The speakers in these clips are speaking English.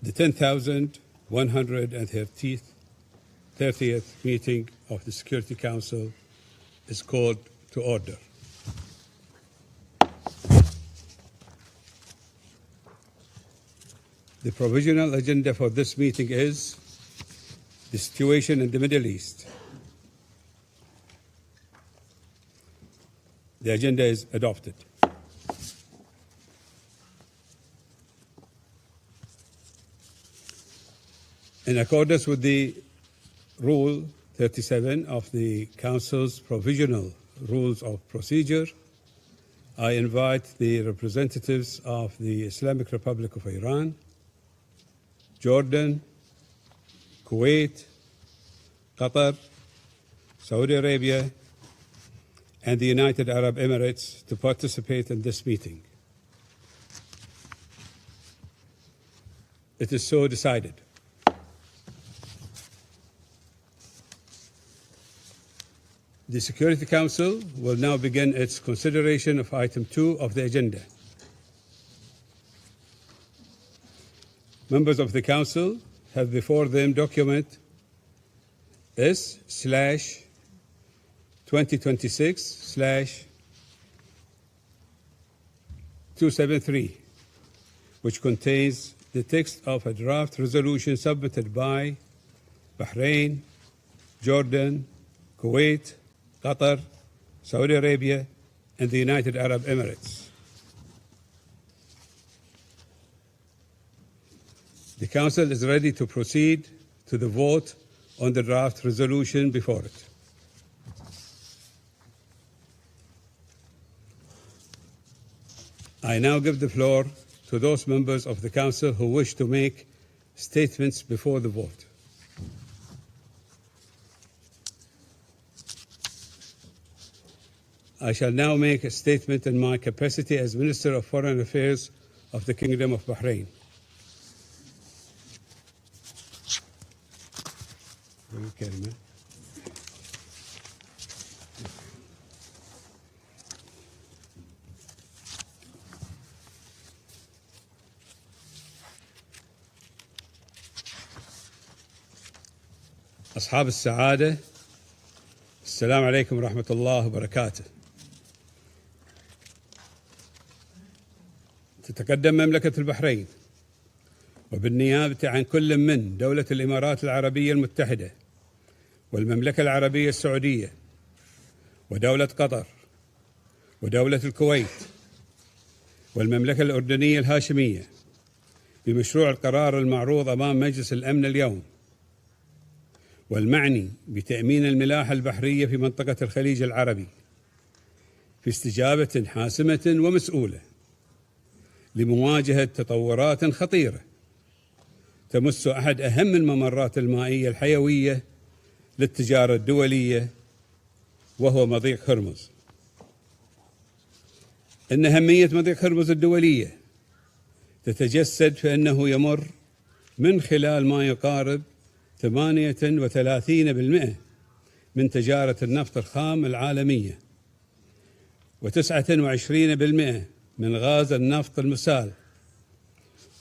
The 10,130th meeting of the Security Council is called to order. The provisional agenda for this meeting is the situation in the Middle East. The agenda is adopted. In accordance with the Rule 37 of the Council's Provisional Rules of Procedure, I invite the representatives of the Islamic Republic of Iran, Jordan, Kuwait, Qatar, Saudi Arabia, and the United Arab Emirates to participate in this meeting. It is so decided. The Security Council will now begin its consideration of item 2 of the agenda. Members of the Council have before them document S/2026/273, which contains the text of a draft resolution submitted by Bahrain, Jordan, Kuwait, Qatar, Saudi Arabia, and the United Arab Emirates. The Council is ready to proceed to the vote on the draft resolution before it. I now give the floor to those members of the Council who wish to make statements before the vote. I shall now make a statement in my capacity as Minister of Foreign Affairs of the Kingdom of Bahrain. كلمة. أصحاب السعادة، السلام عليكم ورحمة الله وبركاته. تتقدم مملكة البحرين وبالنيابة عن كل من دولة الإمارات العربية المتحدة والمملكة العربية السعودية ودولة قطر ودولة الكويت والمملكة الأردنية الهاشمية بمشروع القرار المعروض أمام مجلس الأمن اليوم، والمعني بتأمين الملاحة البحرية في منطقة الخليج العربي في استجابة حاسمة ومسؤولة لمواجهة تطورات خطيرة تمس أحد أهم الممرات المائية الحيوية للتجارة الدولية، وهو مضيق هرمز. إن أهمية مضيق هرمز الدولية تتجسد في أنه يمر من خلال ما يقارب 38% من تجارة النفط الخام العالمية، و29% من غاز النفط المسال،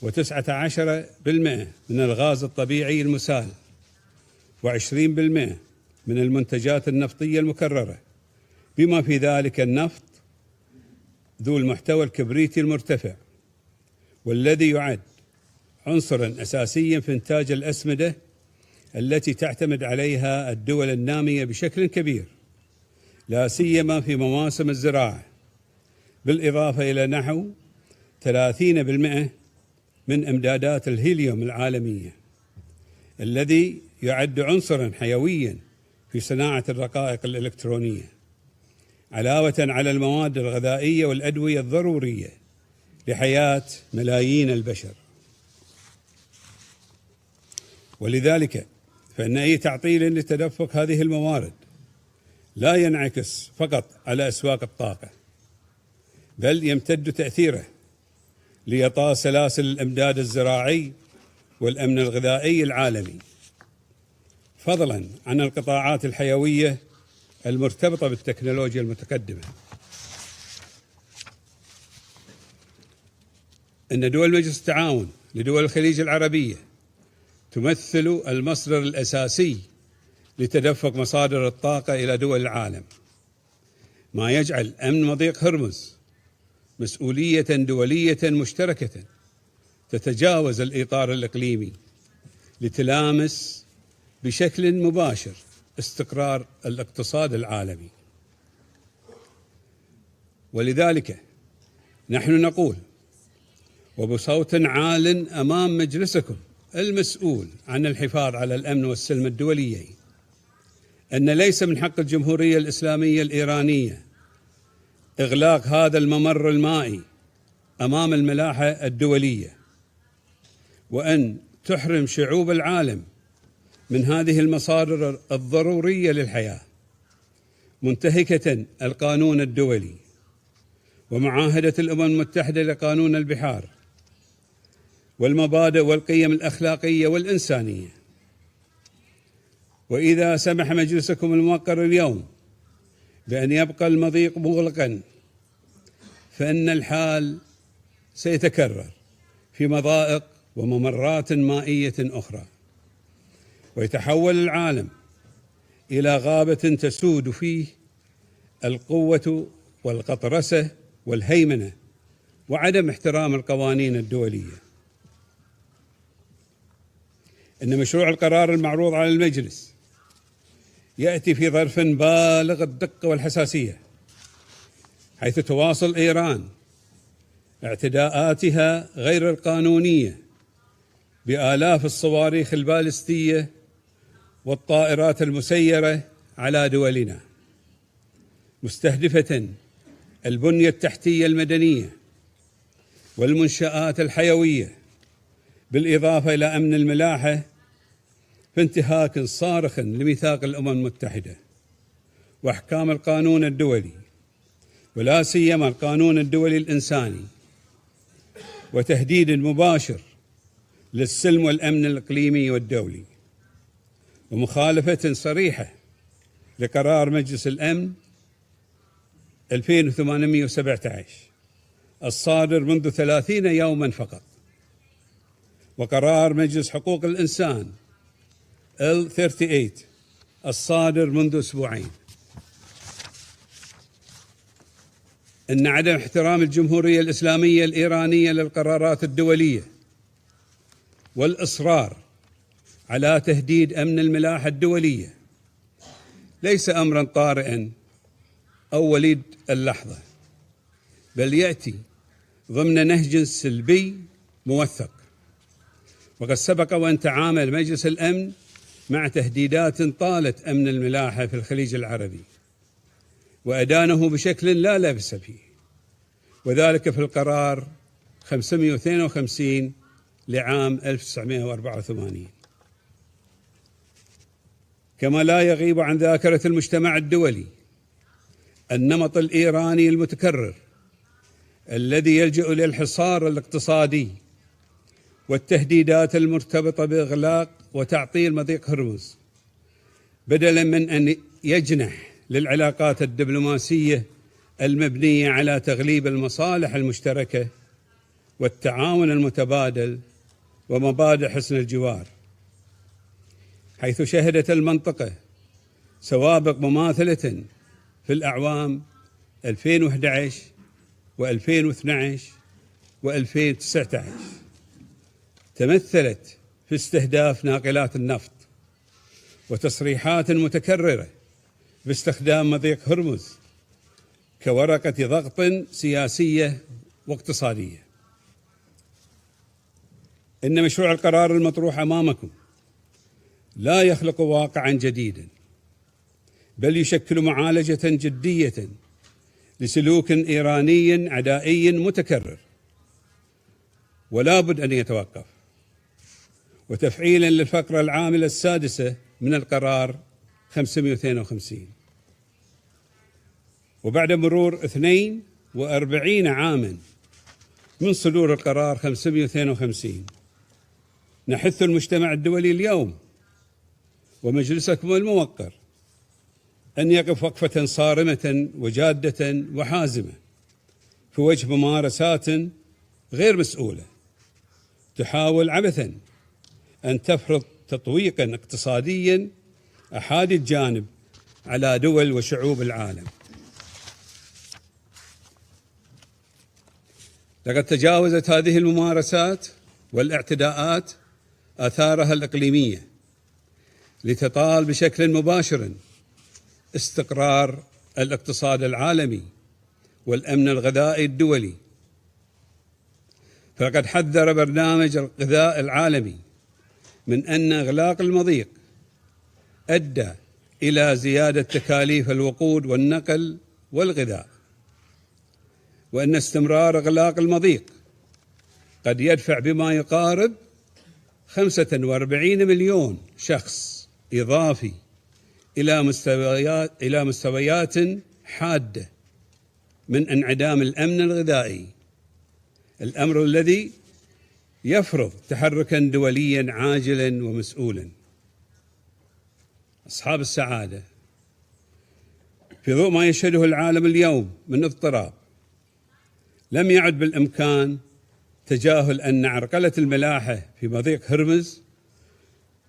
و19% من الغاز الطبيعي المسال، و20% من المنتجات النفطية المكررة، بما في ذلك النفط ذو المحتوى الكبريتي المرتفع، والذي يعد عنصراً أساسياً في إنتاج الأسمدة التي تعتمد عليها الدول النامية بشكل كبير، لا سيما في مواسم الزراعة، بالإضافة إلى نحو 30% من إمدادات الهيليوم العالمية، الذي يعد عنصراً حيوياً في صناعة الرقائق الإلكترونية، علاوة على المواد الغذائية والأدوية الضرورية لحياة ملايين البشر. ولذلك فإن أي تعطيل لتدفق هذه الموارد لا ينعكس فقط على أسواق الطاقة، بل يمتد تأثيره لإعطاء سلاسل الإمداد الزراعي والأمن الغذائي العالمي، فضلاً عن القطاعات الحيوية المرتبطة بالتكنولوجيا المتقدمة. إن دول مجلس التعاون لدول الخليج العربية تمثل المصدر الأساسي لتدفق مصادر الطاقة إلى دول العالم، ما يجعل أمن مضيق هرمز مسؤولية دولية مشتركة تتجاوز الإطار الإقليمي لتلامس بشكل مباشر استقرار الاقتصاد العالمي. ولذلك نحن نقول وبصوت عال أمام مجلسكم المسؤول عن الحفاظ على الأمن والسلم الدوليين أن ليس من حق الجمهورية الإسلامية الإيرانية إغلاق هذا الممر المائي أمام الملاحة الدولية، وأن تحرم شعوب العالم من هذه المصادر الضرورية للحياة، منتهكة القانون الدولي ومعاهدة الأمم المتحدة لقانون البحار والمبادئ والقيم الأخلاقية والإنسانية. وإذا سمح مجلسكم الموقر اليوم بأن يبقى المضيق مغلقا، فإن الحال سيتكرر في مضائق وممرات مائية أخرى، ويتحول العالم إلى غابة تسود فيه القوة والقطرسة والهيمنة وعدم احترام القوانين الدولية. إن مشروع القرار المعروض على المجلس يأتي في ظرف بالغ الدقة والحساسية، حيث تواصل إيران اعتداءاتها غير القانونية بآلاف الصواريخ البالستية والطائرات المسيرة على دولنا، مستهدفة البنية التحتية المدنية والمنشآت الحيوية، بالإضافة إلى أمن الملاحة، في انتهاك صارخ لميثاق الأمم المتحدة وأحكام القانون الدولي، ولا سيما القانون الدولي الإنساني، وتهديد مباشر للسلم والأمن الإقليمي والدولي، ومخالفة صريحة لقرار مجلس الأمن 2817 الصادر منذ 30 يوما فقط، وقرار مجلس حقوق الإنسان L38 الصادر منذ أسبوعين. إن عدم احترام الجمهورية الإسلامية الإيرانية للقرارات الدولية والإصرار على تهديد أمن الملاحة الدولية ليس أمرا طارئا أو وليد اللحظة، بل يأتي ضمن نهج سلبي موثق. وقد سبق وأن تعامل مجلس الأمن مع تهديدات طالت أمن الملاحة في الخليج العربي، وأدانه بشكل لا لبس فيه، وذلك في القرار 552 لعام 1984. كما لا يغيب عن ذاكرة المجتمع الدولي النمط الإيراني المتكرر الذي يلجأ للحصار الاقتصادي والتهديدات المرتبطة بإغلاق وتعطيل مضيق هرمز، بدلا من أن يجنح للعلاقات الدبلوماسية المبنية على تغليب المصالح المشتركة والتعاون المتبادل ومبادئ حسن الجوار، حيث شهدت المنطقة سوابق مماثلة في الأعوام 2011 و2012 و2019 تمثلت في استهداف ناقلات النفط وتصريحات متكررة باستخدام مضيق هرمز كورقة ضغط سياسية واقتصادية. إن مشروع القرار المطروح أمامكم لا يخلق واقعا جديدا، بل يشكل معالجة جدية لسلوك إيراني عدائي متكرر ولا بد أن يتوقف، وتفعيلا للفقرة العاملة السادسة من القرار 552. وبعد مرور 42 عاما من صدور القرار 552 نحث المجتمع الدولي اليوم ومجلسكم الموقر أن يقف وقفة صارمة وجادة وحازمة في وجه ممارسات غير مسؤولة تحاول عبثا أن تفرض تطويقا اقتصاديا أحادي الجانب على دول وشعوب العالم. لقد تجاوزت هذه الممارسات والاعتداءات آثارها الإقليمية لتطال بشكل مباشر استقرار الاقتصاد العالمي والأمن الغذائي الدولي. فقد حذر برنامج الغذاء العالمي من أن إغلاق المضيق أدى إلى زيادة تكاليف الوقود والنقل والغذاء، وأن استمرار إغلاق المضيق قد يدفع بما يقارب 45 مليون شخص إضافي إلى مستويات حادة من انعدام الأمن الغذائي، الأمر الذي يفرض تحركا دوليا عاجلا ومسؤولا. أصحاب السعادة، في ضوء ما يشهده العالم اليوم من اضطراب، لم يعد بالإمكان تجاهل أن عرقلة الملاحة في مضيق هرمز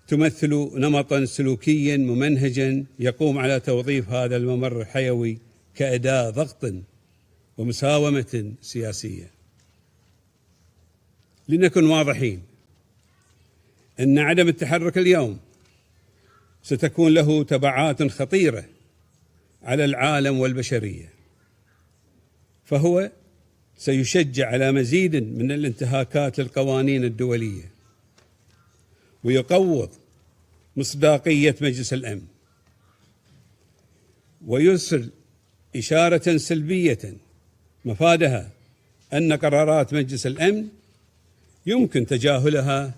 تمثل نمطا سلوكيا ممنهجا يقوم على توظيف هذا الممر الحيوي كأداة ضغط ومساومة سياسية. لنكن واضحين أن عدم التحرك اليوم ستكون له تبعات خطيرة على العالم والبشرية، فهو سيشجع على مزيد من الانتهاكات للقوانين الدولية، ويقوض مصداقية مجلس الأمن، ويرسل إشارة سلبية مفادها أن قرارات مجلس الأمن يمكن تجاهلها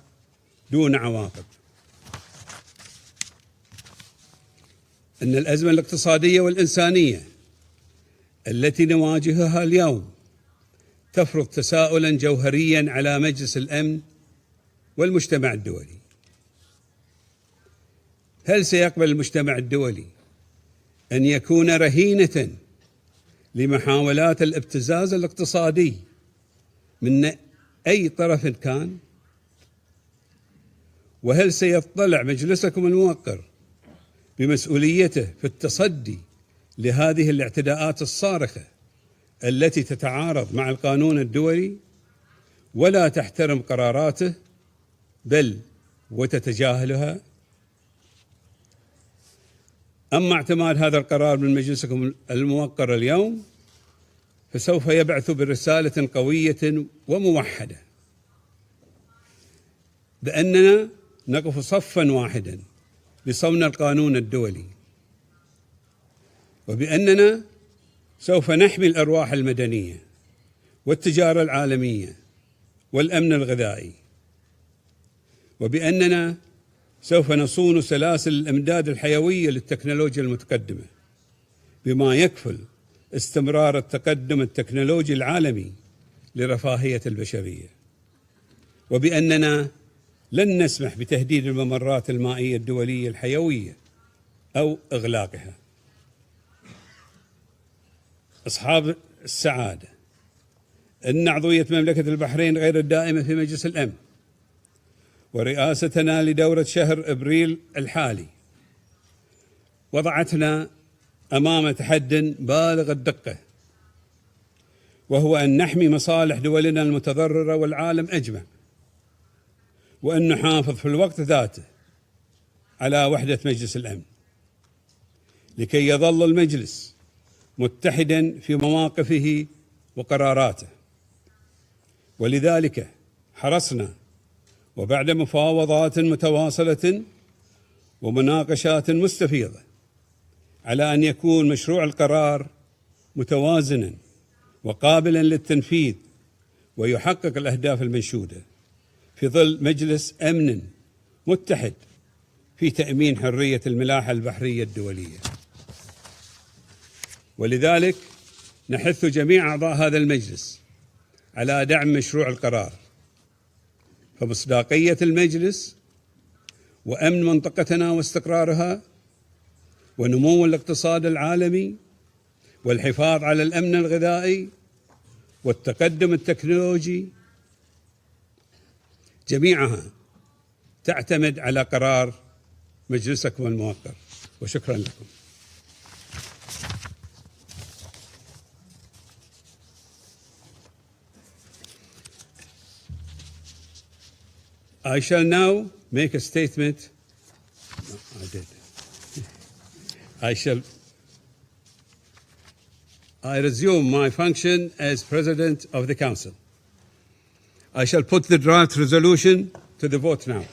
دون عواقب. أن الأزمة الاقتصادية والإنسانية التي نواجهها اليوم تفرض تساؤلا جوهريا على مجلس الأمن والمجتمع الدولي. هل سيقبل المجتمع الدولي أن يكون رهينة لمحاولات الابتزاز الاقتصادي من أي طرف كان؟ وهل سيطلع مجلسكم الموقر بمسؤوليته في التصدي لهذه الاعتداءات الصارخة التي تتعارض مع القانون الدولي ولا تحترم قراراته بل وتتجاهلها؟ أما اعتماد هذا القرار من مجلسكم الموقر اليوم فسوف يبعث برسالة قوية وموحدة بأننا نقف صفا واحدا لصون القانون الدولي، وبأننا سوف نحمي الأرواح المدنية والتجارة العالمية والأمن الغذائي، وبأننا سوف نصون سلاسل الإمداد الحيوية للتكنولوجيا المتقدمة بما يكفل استمرار التقدم التكنولوجي العالمي لرفاهية البشرية، وبأننا لن نسمح بتهديد الممرات المائية الدولية الحيوية أو إغلاقها. أصحاب السعادة، إن عضوية مملكة البحرين غير الدائمة في مجلس الأمن ورئاستنا لدورة شهر أبريل الحالي وضعتنا أمام تحد بالغ الدقة، وهو أن نحمي مصالح دولنا المتضررة والعالم أجمع، وأن نحافظ في الوقت ذاته على وحدة مجلس الأمن لكي يظل المجلس متحدا في مواقفه وقراراته. ولذلك حرصنا وبعد مفاوضات متواصلة ومناقشات مستفيضة على أن يكون مشروع القرار متوازنا وقابلا للتنفيذ ويحقق الأهداف المنشودة في ظل مجلس أمن متحد في تأمين حرية الملاحة البحرية الدولية. ولذلك نحث جميع أعضاء هذا المجلس على دعم مشروع القرار، فمصداقية المجلس وأمن منطقتنا واستقرارها ونمو الاقتصاد العالمي والحفاظ على الأمن الغذائي والتقدم التكنولوجي جميعها تعتمد على قرار مجلسكم الموقر، وشكرا لكم. I shall now make a statement. No, I did. I resume my function as President of the Council. I shall put the draft resolution to the vote now.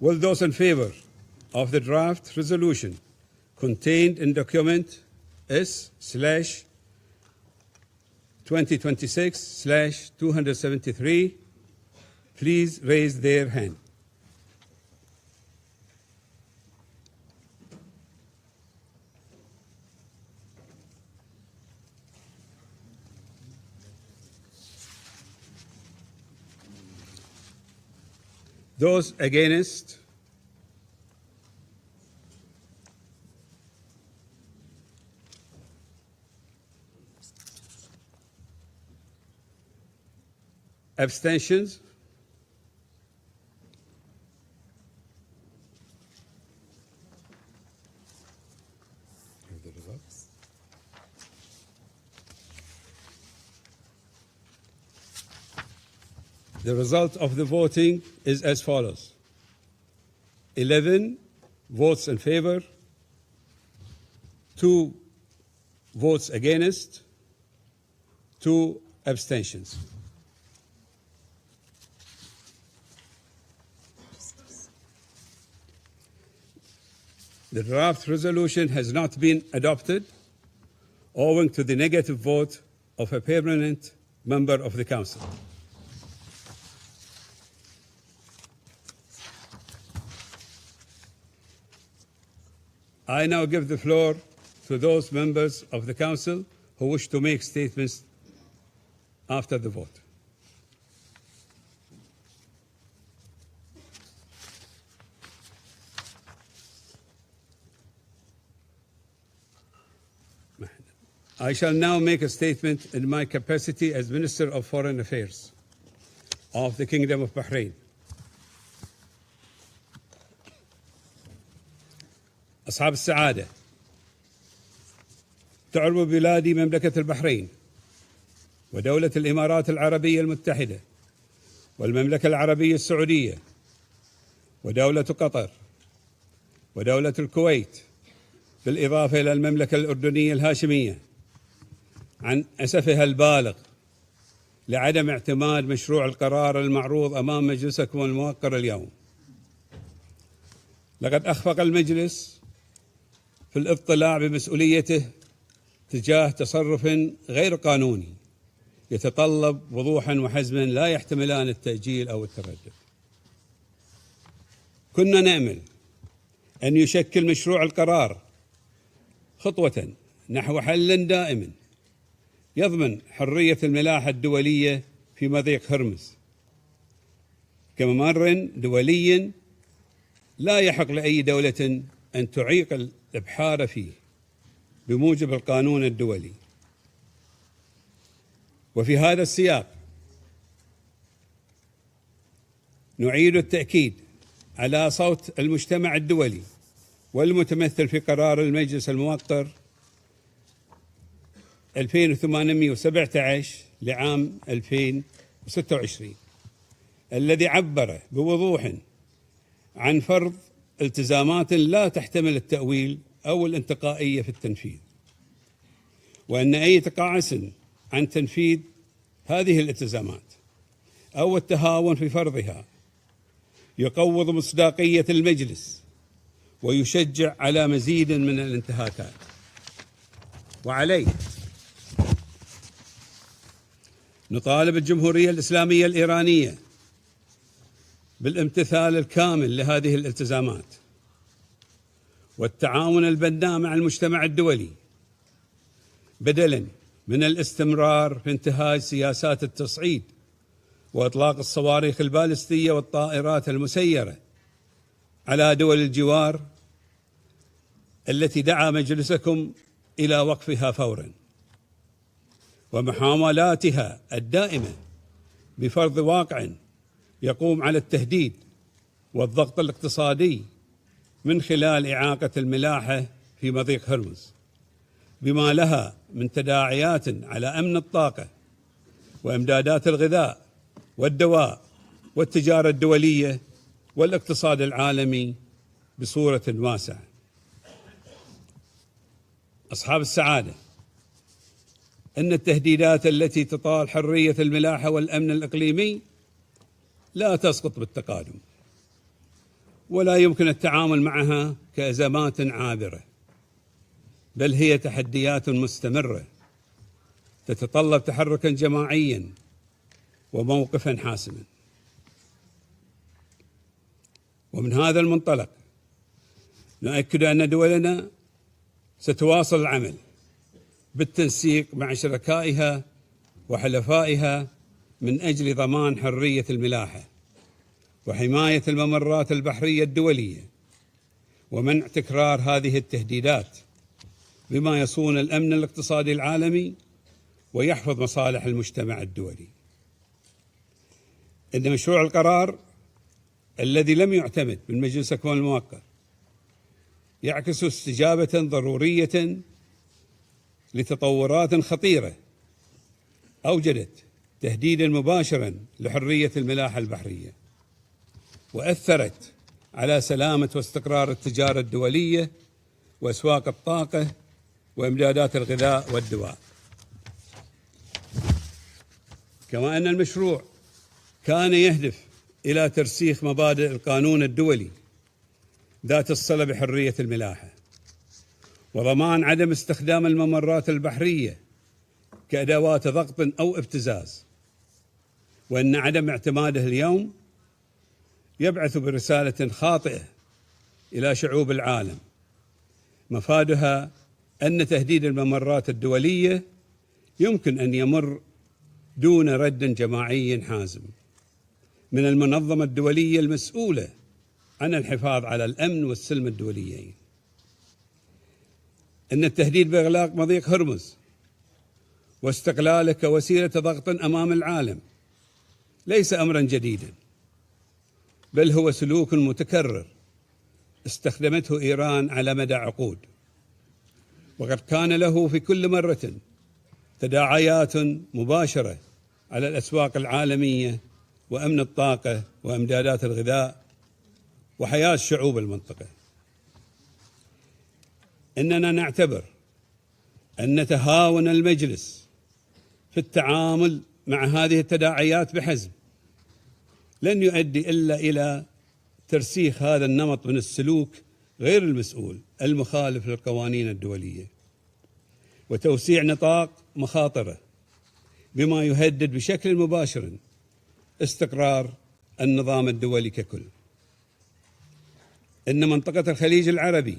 Will those in favour of the draft resolution contained in document S/2026/273 please raise their hand. Those against? Abstentions? The result of the voting is as follows: 11 votes in favor, 2 votes against, 2 abstentions. The draft resolution has not been adopted owing to the negative vote of a permanent member of the Council. I now give the floor to those members of the Council who wish to make statements after the vote. I shall now make a statement in my capacity as Minister of Foreign Affairs of the Kingdom of Bahrain. أصحاب السعادة، تعرب بلادي مملكة البحرين ودولة الإمارات العربية المتحدة والمملكة العربية السعودية ودولة قطر ودولة الكويت بالإضافة إلى المملكة الأردنية الهاشمية عن أسفها البالغ لعدم اعتماد مشروع القرار المعروض أمام مجلسكم الموقر اليوم. لقد أخفق المجلس في الاطلاع بمسؤوليته تجاه تصرف غير قانوني يتطلب وضوحا وحزما لا يحتملان التأجيل أو التردد. كنا نأمل أن يشكل مشروع القرار خطوة نحو حل دائم يضمن حرية الملاحة الدولية في مضيق هرمز كممر دولي لا يحق لأي دولة أن تعيق الإبحار فيه بموجب القانون الدولي. وفي هذا السياق نعيد التأكيد على صوت المجتمع الدولي والمتمثل في قرار المجلس الموقر 2817 لعام 2026 الذي عبر بوضوح عن فرض التزامات لا تحتمل التأويل أو الانتقائية في التنفيذ، وأن أي تقاعس عن تنفيذ هذه الالتزامات أو التهاون في فرضها يقوض مصداقية المجلس ويشجع على مزيد من الانتهاكات. وعليه نطالب الجمهورية الإسلامية الإيرانية بالامتثال الكامل لهذه الالتزامات والتعاون البناء مع المجتمع الدولي بدلاً من الاستمرار في انتهاج سياسات التصعيد وإطلاق الصواريخ البالستية والطائرات المسيرة على دول الجوار التي دعا مجلسكم إلى وقفها فوراً. ومحاولاتها الدائمة بفرض واقع يقوم على التهديد والضغط الاقتصادي من خلال إعاقة الملاحة في مضيق هرمز، بما لها من تداعيات على أمن الطاقة وإمدادات الغذاء والدواء والتجارة الدولية والاقتصاد العالمي بصورة واسعة. أصحاب السعادة، إن التهديدات التي تطال حرية الملاحة والأمن الإقليمي لا تسقط بالتقادم، ولا يمكن التعامل معها كأزمات عابرة، بل هي تحديات مستمرة تتطلب تحركا جماعيا وموقفا حاسما. ومن هذا المنطلق نؤكد أن دولنا ستواصل العمل بالتنسيق مع شركائها وحلفائها من أجل ضمان حرية الملاحة وحماية الممرات البحرية الدولية ومنع تكرار هذه التهديدات، بما يصون الأمن الاقتصادي العالمي ويحفظ مصالح المجتمع الدولي. إن مشروع القرار الذي لم يعتمد من مجلس الكون الموقر يعكس استجابة ضرورية لتطورات خطيرة أوجدت تهديدا مباشرا لحرية الملاحة البحرية، وأثرت على سلامة واستقرار التجارة الدولية وأسواق الطاقة وإمدادات الغذاء والدواء. كما أن المشروع كان يهدف إلى ترسيخ مبادئ القانون الدولي ذات الصلة بحرية الملاحة، وضمان عدم استخدام الممرات البحرية كأدوات ضغط أو ابتزاز، وأن عدم اعتماده اليوم يبعث برسالة خاطئة إلى شعوب العالم مفادها أن تهديد الممرات الدولية يمكن أن يمر دون رد جماعي حازم من المنظمة الدولية المسؤولة عن الحفاظ على الأمن والسلم الدوليين. أن التهديد بإغلاق مضيق هرمز واستقلاله كوسيلة ضغط أمام العالم ليس أمرا جديدا، بل هو سلوك متكرر استخدمته إيران على مدى عقود، وقد كان له في كل مرة تداعيات مباشرة على الأسواق العالمية وأمن الطاقة وإمدادات الغذاء وحياة شعوب المنطقة. إننا نعتبر أن تهاون المجلس في التعامل مع هذه التداعيات بحزم لن يؤدي إلا إلى ترسيخ هذا النمط من السلوك غير المسؤول المخالف للقوانين الدولية، وتوسيع نطاق مخاطره بما يهدد بشكل مباشر استقرار النظام الدولي ككل. إن منطقة الخليج العربي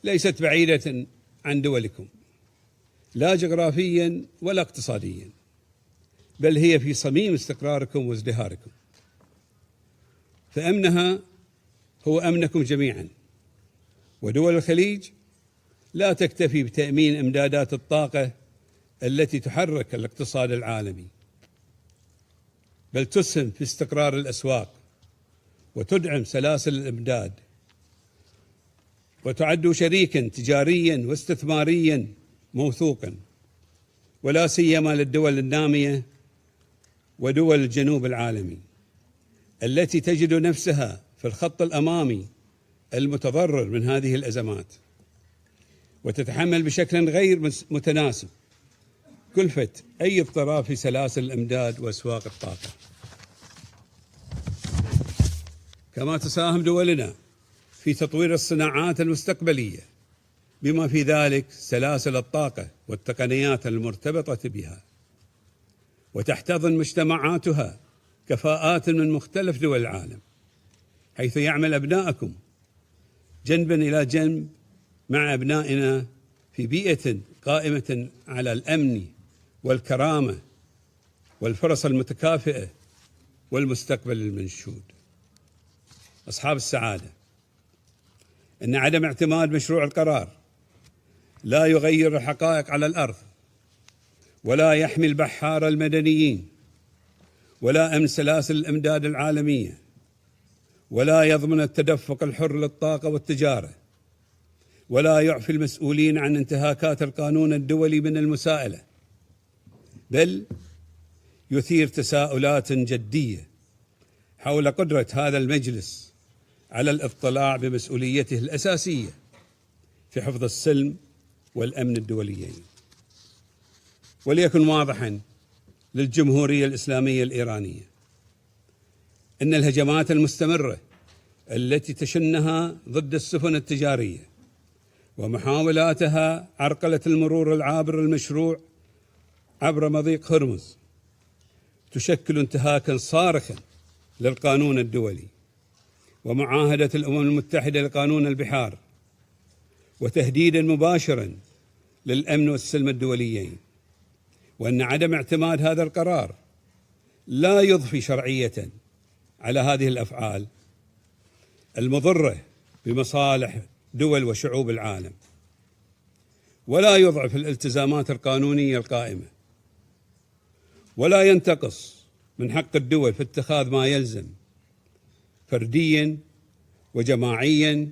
ليست بعيدة عن دولكم، لا جغرافيا ولا اقتصاديا، بل هي في صميم استقراركم وازدهاركم، فأمنها هو أمنكم جميعا. ودول الخليج لا تكتفي بتأمين إمدادات الطاقة التي تحرك الاقتصاد العالمي، بل تسهم في استقرار الأسواق وتدعم سلاسل الإمداد، وتعد شريكا تجاريا واستثماريا موثوقا، ولا سيما للدول النامية ودول الجنوب العالمي التي تجد نفسها في الخط الأمامي المتضرر من هذه الأزمات، وتتحمل بشكل غير متناسب كلفة أي اضطراب في سلاسل الإمداد وأسواق الطاقة. كما تساهم دولنا في تطوير الصناعات المستقبلية بما في ذلك سلاسل الطاقة والتقنيات المرتبطة بها، وتحتضن مجتمعاتها كفاءات من مختلف دول العالم، حيث يعمل أبناءكم جنبا إلى جنب مع أبنائنا في بيئة قائمة على الأمن والكرامة والفرص المتكافئة والمستقبل المنشود. أصحاب السعادة، أن عدم اعتماد مشروع القرار لا يغير الحقائق على الأرض، ولا يحمي البحار المدنيين، ولا أمن سلاسل الإمداد العالمية، ولا يضمن التدفق الحر للطاقة والتجارة، ولا يعفي المسؤولين عن انتهاكات القانون الدولي من المساءلة، بل يثير تساؤلات جدية حول قدرة هذا المجلس على الاطلاع بمسؤوليته الأساسية في حفظ السلم والأمن الدوليين. وليكن واضحا للجمهورية الإسلامية الإيرانية أن الهجمات المستمرة التي تشنها ضد السفن التجارية ومحاولاتها عرقلة المرور العابر المشروع عبر مضيق هرمز تشكل انتهاكا صارخا للقانون الدولي ومعاهدة الأمم المتحدة لقانون البحار، وتهديدا مباشرا للأمن والسلم الدوليين، وأن عدم اعتماد هذا القرار لا يضفي شرعية على هذه الأفعال المضرة بمصالح دول وشعوب العالم، ولا يضعف الالتزامات القانونية القائمة، ولا ينتقص من حق الدول في اتخاذ ما يلزم فرديا وجماعيا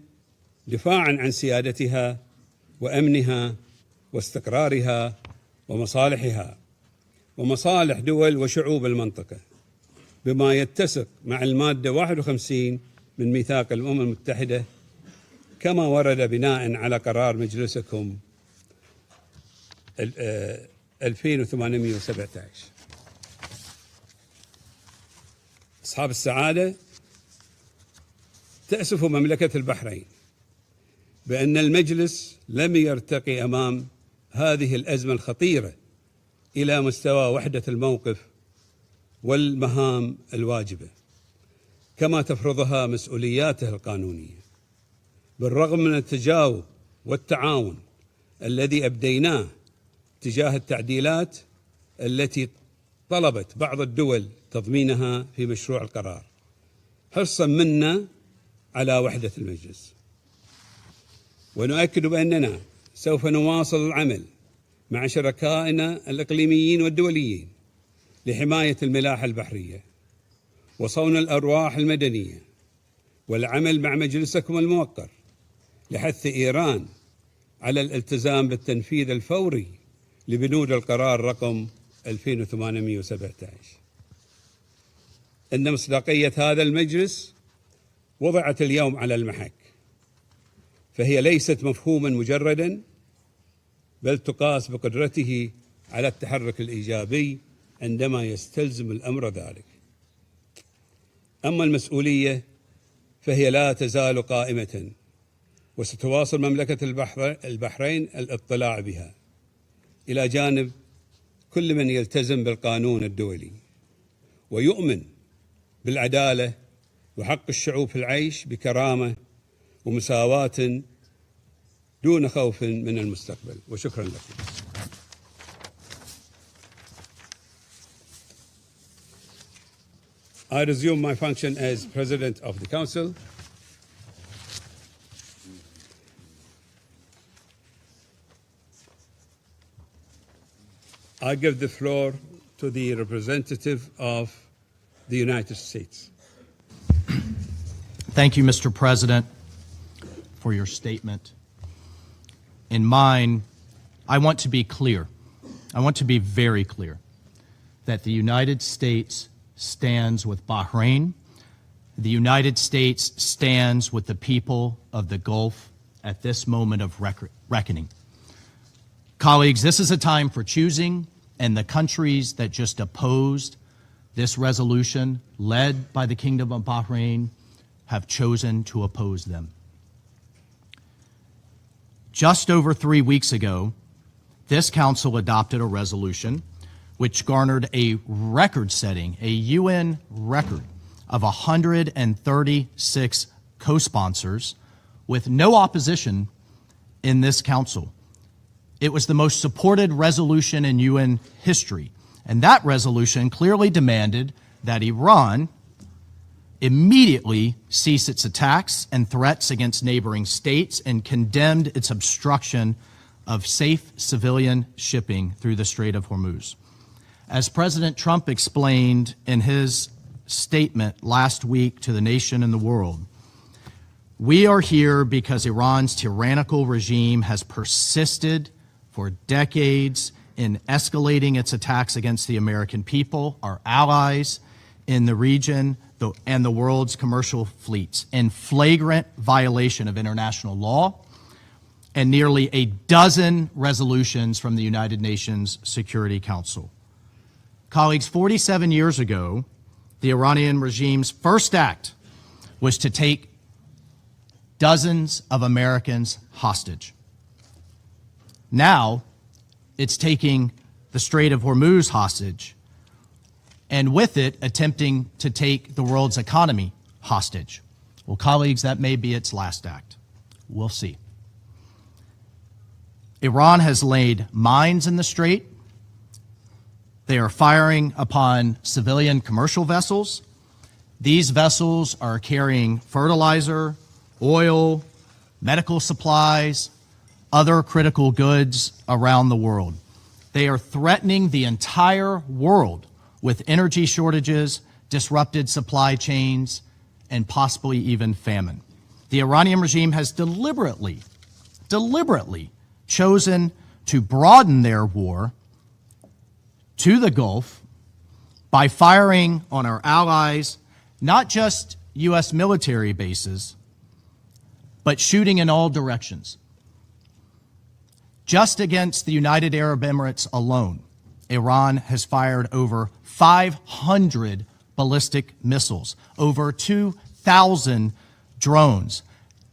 دفاعا عن سيادتها وأمنها واستقرارها ومصالحها ومصالح دول وشعوب المنطقة، بما يتسق مع المادة 51 من ميثاق الأمم المتحدة، كما ورد بناء على قرار مجلسكم 2817. أصحاب السعادة، تأسف مملكة البحرين بأن المجلس لم يرتقي أمام هذه الأزمة الخطيرة إلى مستوى وحدة الموقف والمهام الواجبة كما تفرضها مسؤولياته القانونية، بالرغم من التجاوب والتعاون الذي أبديناه تجاه التعديلات التي طلبت بعض الدول تضمينها في مشروع القرار، حرصا منا على وحدة المجلس. ونؤكد بأننا سوف نواصل العمل مع شركائنا الإقليميين والدوليين لحماية الملاحة البحرية وصون الأرواح المدنية، والعمل مع مجلسكم الموقر لحث إيران على الالتزام بالتنفيذ الفوري لبنود القرار رقم 2817. إن مصداقية هذا المجلس وضعت اليوم على المحك، فهي ليست مفهوما مجردا، بل تقاس بقدرته على التحرك الإيجابي عندما يستلزم الأمر ذلك. أما المسؤولية فهي لا تزال قائمة، وستواصل مملكة البحرين الاطلاع بها إلى جانب كل من يلتزم بالقانون الدولي ويؤمن بالعدالة وحق الشعوب في العيش بكرامة ومساواة دون خوف من المستقبل. وشكرا لكم. I resume my function as President of the Council. I give the floor to the representative of the United States. Thank you, Mr. President, for your statement. In mine, I want to be clear. I want to be very clear that the United States stands with Bahrain. The United States stands with the people of the Gulf at this moment of reckoning. Colleagues, this is a time for choosing, and the countries that just opposed this resolution, led by the Kingdom of Bahrain, have chosen to oppose them. Just over 3 weeks ago, this Council adopted a resolution which garnered a record-setting, a UN record of 136 co-sponsors with no opposition in this Council. It was the most supported resolution in UN history, and that resolution clearly demanded that Iran immediately cease its attacks and threats against neighboring states and condemned its obstruction of safe civilian shipping through the Strait of Hormuz. As President Trump explained in his statement last week to the nation and the world, we are here because Iran's tyrannical regime has persisted for decades in escalating its attacks against the American people, our allies in the region, and the world's commercial fleets, in flagrant violation of international law and nearly a dozen resolutions from the United Nations Security Council. Colleagues, 47 years ago, the Iranian regime's first act was to take dozens of Americans hostage. Now, it's taking the Strait of Hormuz hostage, and with it, attempting to take the world's economy hostage. Well, colleagues, that may be its last act. We'll see. Iran has laid mines in the strait. They are firing upon civilian commercial vessels. These vessels are carrying fertilizer, oil, medical supplies, other critical goods around the world. They are threatening the entire world with energy shortages, disrupted supply chains, and possibly even famine. The Iranian regime has deliberately chosen to broaden their war to the Gulf by firing on our allies, not just U.S. military bases, but shooting in all directions. Just against the United Arab Emirates alone, Iran has fired over 500 ballistic missiles, over 2,000 drones,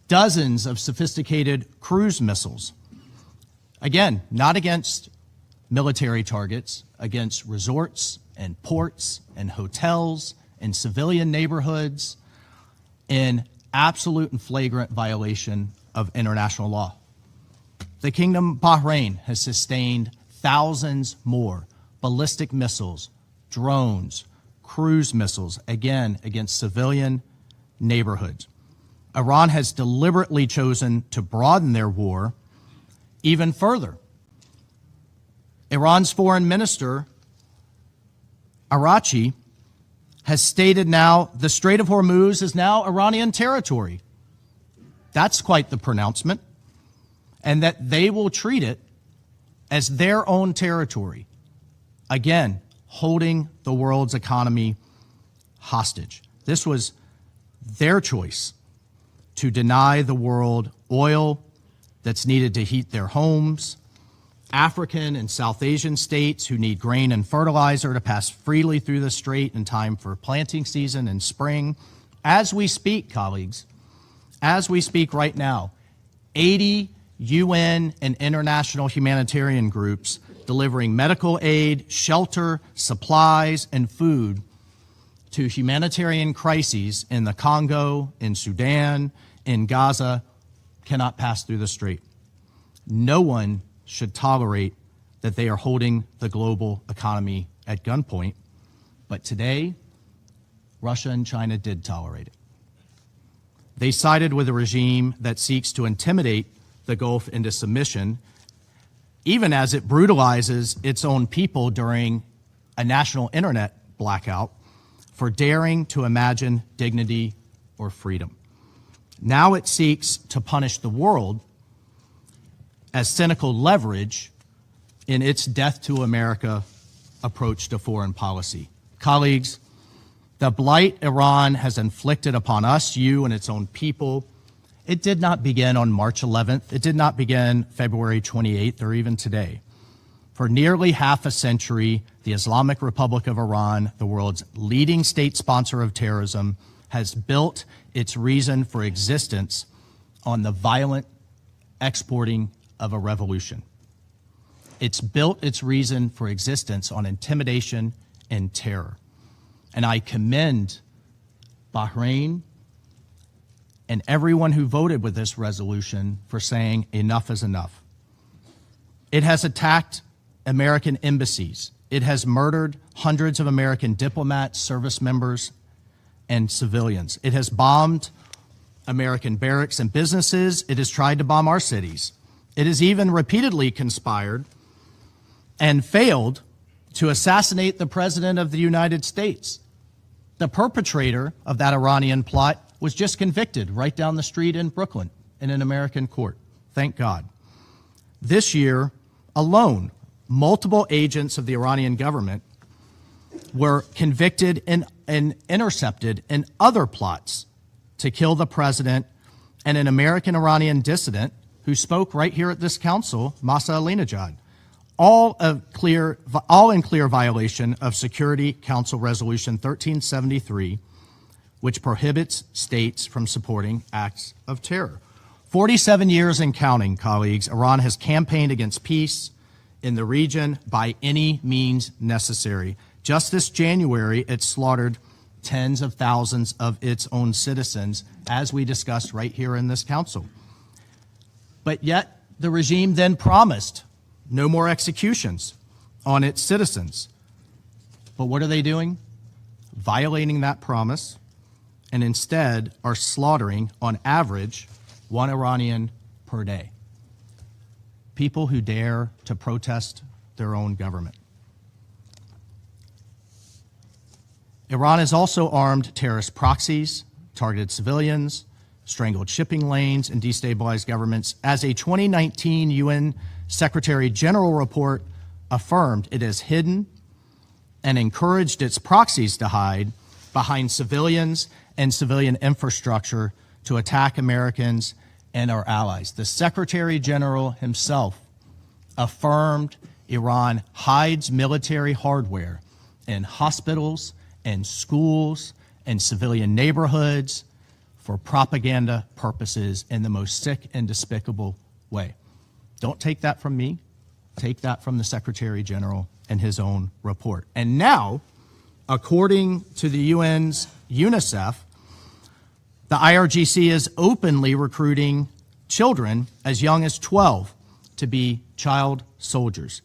dozens of sophisticated cruise missiles. Again, not against military targets, against resorts and ports and hotels and civilian neighborhoods in absolute and flagrant violation of international law. The Kingdom of Bahrain has sustained thousands more ballistic missiles, drones, cruise missiles, again, against civilian neighborhoods. Iran has deliberately chosen to broaden their war even further. Iran's foreign minister, Araghchi, has stated now the Strait of Hormuz is now Iranian territory. That's quite the pronouncement. And that they will treat it as their own territory. Again, holding the world's economy hostage. This was their choice to deny the world oil that's needed to heat their homes, African and South Asian states who need grain and fertilizer to pass freely through the strait in time for planting season in spring. As we speak, colleagues, as we speak right now, 80 UN and international humanitarian groups delivering medical aid, shelter, supplies, and food to humanitarian crises in the Congo, in Sudan, in Gaza, cannot pass through the strait. No one should tolerate that they are holding the global economy at gunpoint. But today, Russia and China did tolerate it. They sided with a regime that seeks to intimidate the Gulf into submission, even as it brutalizes its own people during a national internet blackout for daring to imagine dignity or freedom. Now it seeks to punish the world as cynical leverage in its death to America approach to foreign policy. Colleagues, the blight Iran has inflicted upon us, you, and its own people, it did not begin on March 11th. It did not begin February 28th or even today. For nearly half a century, the Islamic Republic of Iran, the world's leading state sponsor of terrorism, has built its reason for existence on the violent exporting of a revolution. It's built its reason for existence on intimidation and terror. And I commend Bahrain and everyone who voted with this resolution for saying enough is enough. It has attacked American embassies. It has murdered hundreds of American diplomats, service members, and civilians. It has bombed American barracks and businesses. It has tried to bomb our cities. It has even repeatedly conspired and failed to assassinate the President of the United States. The perpetrator of that Iranian plot was just convicted right down the street in Brooklyn in an American court. Thank God. This year alone, multiple agents of the Iranian government were convicted and intercepted in other plots to kill the president and an American-Iranian dissident who spoke right here at this council, Masa Alinejad, all in clear violation of Security Council Resolution 1373, which prohibits states from supporting acts of terror. 47 years and counting, colleagues, Iran has campaigned against peace in the region by any means necessary. Just this January, it slaughtered tens of thousands of its own citizens, as we discussed right here in this council. But yet, the regime then promised no more executions on its citizens. But what are they doing? Violating that promise, and instead are slaughtering, on average, one Iranian per day. People who dare to protest their own government. Iran has also armed terrorist proxies, targeted civilians, strangled shipping lanes, and destabilized governments. As a 2019 UN Secretary General report affirmed, it has hidden and encouraged its proxies to hide behind civilians and civilian infrastructure to attack Americans and our allies. The Secretary General himself affirmed Iran hides military hardware in hospitals and schools and civilian neighborhoods for propaganda purposes in the most sick and despicable way. Don't take that from me. Take that from the Secretary General and his own report. And now, according to the UN's UNICEF, the IRGC is openly recruiting children as young as 12 to be child soldiers.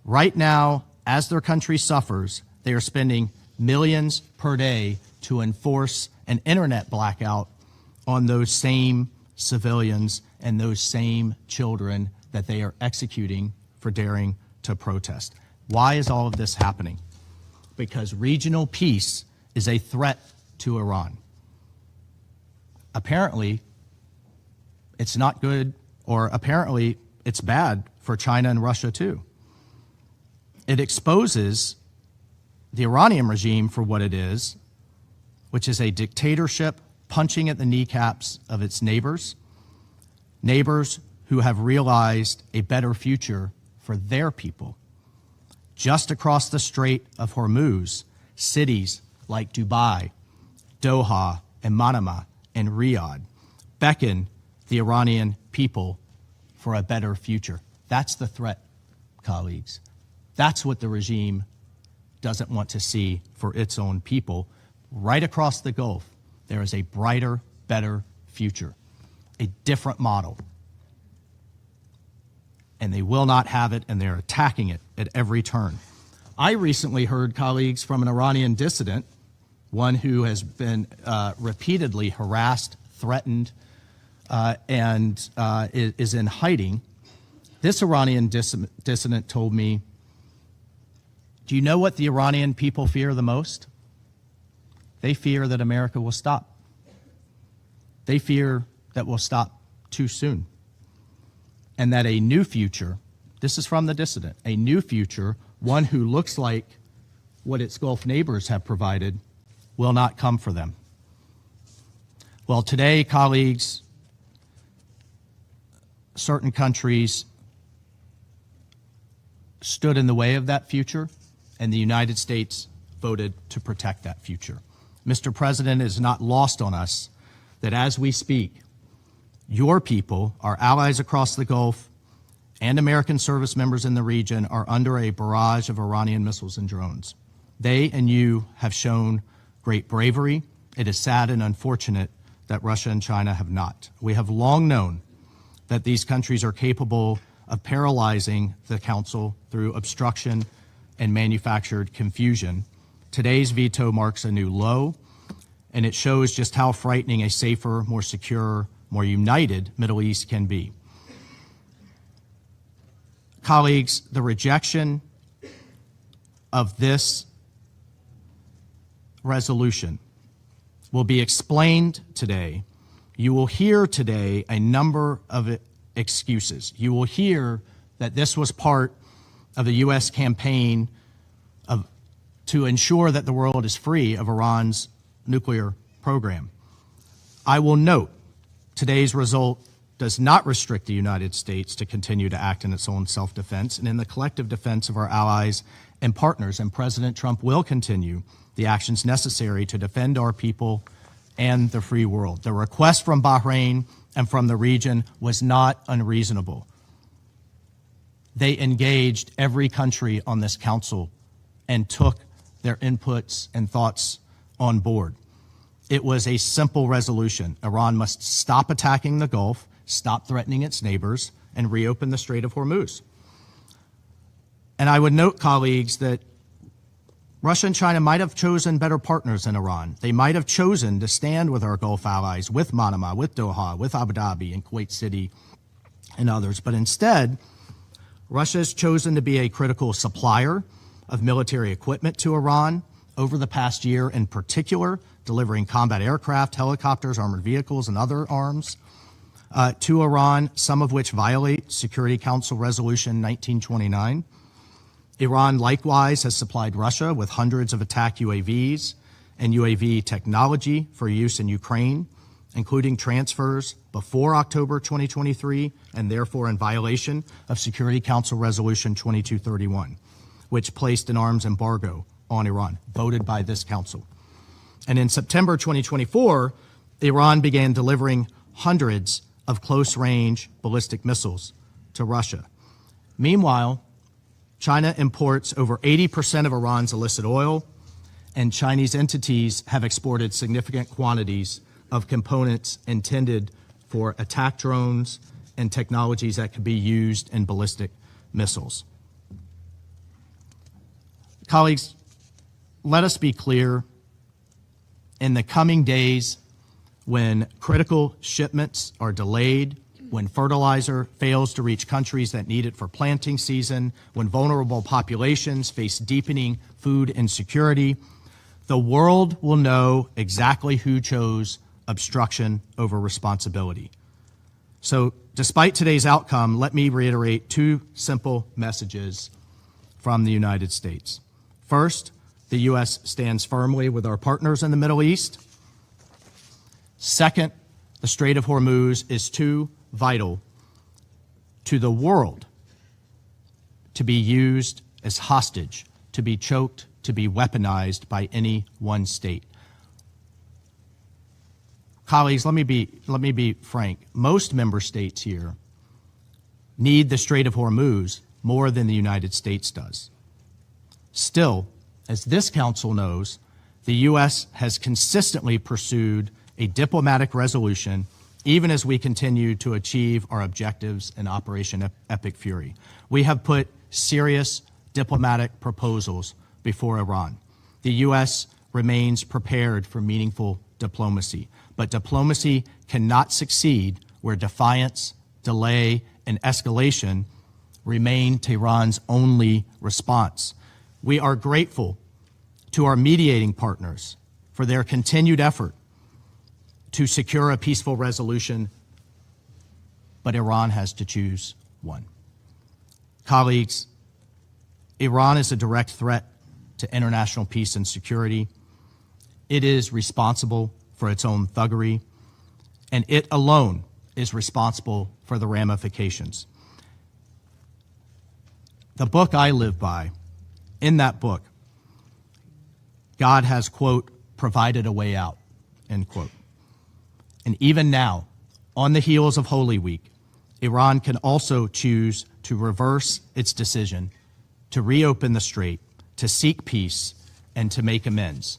Right now, as their country suffers, they are spending millions per day to enforce an internet blackout on those same civilians and those same children that they are executing for daring to protest. Why is all of this happening? Because regional peace is a threat to Iran. Apparently, it's not good, or apparently it's bad for China and Russia too. It exposes the Iranian regime for what it is, which is a dictatorship punching at the kneecaps of its neighbors who have realized a better future for their people. Just across the Strait of Hormuz, cities like Dubai, Doha, and Manama, and Riyadh beckon the Iranian people for a better future. That's the threat, colleagues. That's what the regime doesn't want to see for its own people. Right across the Gulf, there is a brighter, better future, a different model. And they will not have it, and they're attacking it at every turn. I recently heard, colleagues, from an Iranian dissident, one who has been repeatedly harassed, threatened, and is in hiding. This Iranian dissident told me, do you know what the Iranian people fear the most? They fear that America will stop. They fear that we'll stop too soon. And that a new future, this is from the dissident, a new future, one who looks like what its Gulf neighbors have provided, will not come for them. Well, today, colleagues, certain countries stood in the way of that future, and the United States voted to protect that future. Mr. President, it is not lost on us that as we speak, your people, our allies across the Gulf, and American service members in the region are under a barrage of Iranian missiles and drones. They and you have shown great bravery. It is sad and unfortunate that Russia and China have not. We have long known that these countries are capable of paralyzing the Council through obstruction and manufactured confusion. Today's veto marks a new low, and it shows just how frightening a safer, more secure, more united Middle East can be. Colleagues, the rejection of this resolution will be explained today. You will hear today a number of excuses. You will hear that this was part of the U.S. campaign to ensure that the world is free of Iran's nuclear program. I will note today's result does not restrict the United States to continue to act in its own self-defense and in the collective defense of our allies and partners, and President Trump will continue the actions necessary to defend our people and the free world. The request from Bahrain and from the region was not unreasonable. They engaged every country on this council and took their inputs and thoughts on board. It was a simple resolution. Iran must stop attacking the Gulf, stop threatening its neighbors, and reopen the Strait of Hormuz. And I would note, colleagues, that Russia and China might have chosen better partners than Iran. They might have chosen to stand with our Gulf allies, with Manama, with Doha, with Abu Dhabi and Kuwait City and others. But instead, Russia has chosen to be a critical supplier of military equipment to Iran over the past year, in particular, delivering combat aircraft, helicopters, armored vehicles, and other arms to Iran, some of which violate Security Council Resolution 1929. Iran likewise has supplied Russia with hundreds of attack UAVs and UAV technology for use in Ukraine, including transfers before October 2023, and therefore in violation of Security Council Resolution 2231, which placed an arms embargo on Iran, voted by this council. And in September 2024, Iran began delivering hundreds of close-range ballistic missiles to Russia. Meanwhile, China imports over 80% of Iran's illicit oil, and Chinese entities have exported significant quantities of components intended for attack drones and technologies that could be used in ballistic missiles. Colleagues, let us be clear. In the coming days, when critical shipments are delayed, when fertilizer fails to reach countries that need it for planting season, when vulnerable populations face deepening food insecurity, the world will know exactly who chose obstruction over responsibility. So, despite today's outcome, let me reiterate two simple messages from the United States. First, the U.S. stands firmly with our partners in the Middle East. Second, the Strait of Hormuz is too vital to the world to be used as hostage, to be choked, to be weaponized by any one state. Colleagues, let me be frank. Most member states here need the Strait of Hormuz more than the United States does. Still, as this council knows, the U.S. has consistently pursued a diplomatic resolution even as we continue to achieve our objectives in Operation Epic Fury. We have put serious diplomatic proposals before Iran. The U.S. remains prepared for meaningful diplomacy, but diplomacy cannot succeed where defiance, delay, and escalation remain Tehran's only response. We are grateful to our mediating partners for their continued effort to secure a peaceful resolution, but Iran has to choose one. Colleagues, Iran is a direct threat to international peace and security. It is responsible for its own thuggery, and it alone is responsible for the ramifications. The book I live by, in that book, God has, quote, provided a way out, end quote. And even now, on the heels of Holy Week, Iran can also choose to reverse its decision to reopen the strait, to seek peace, and to make amends.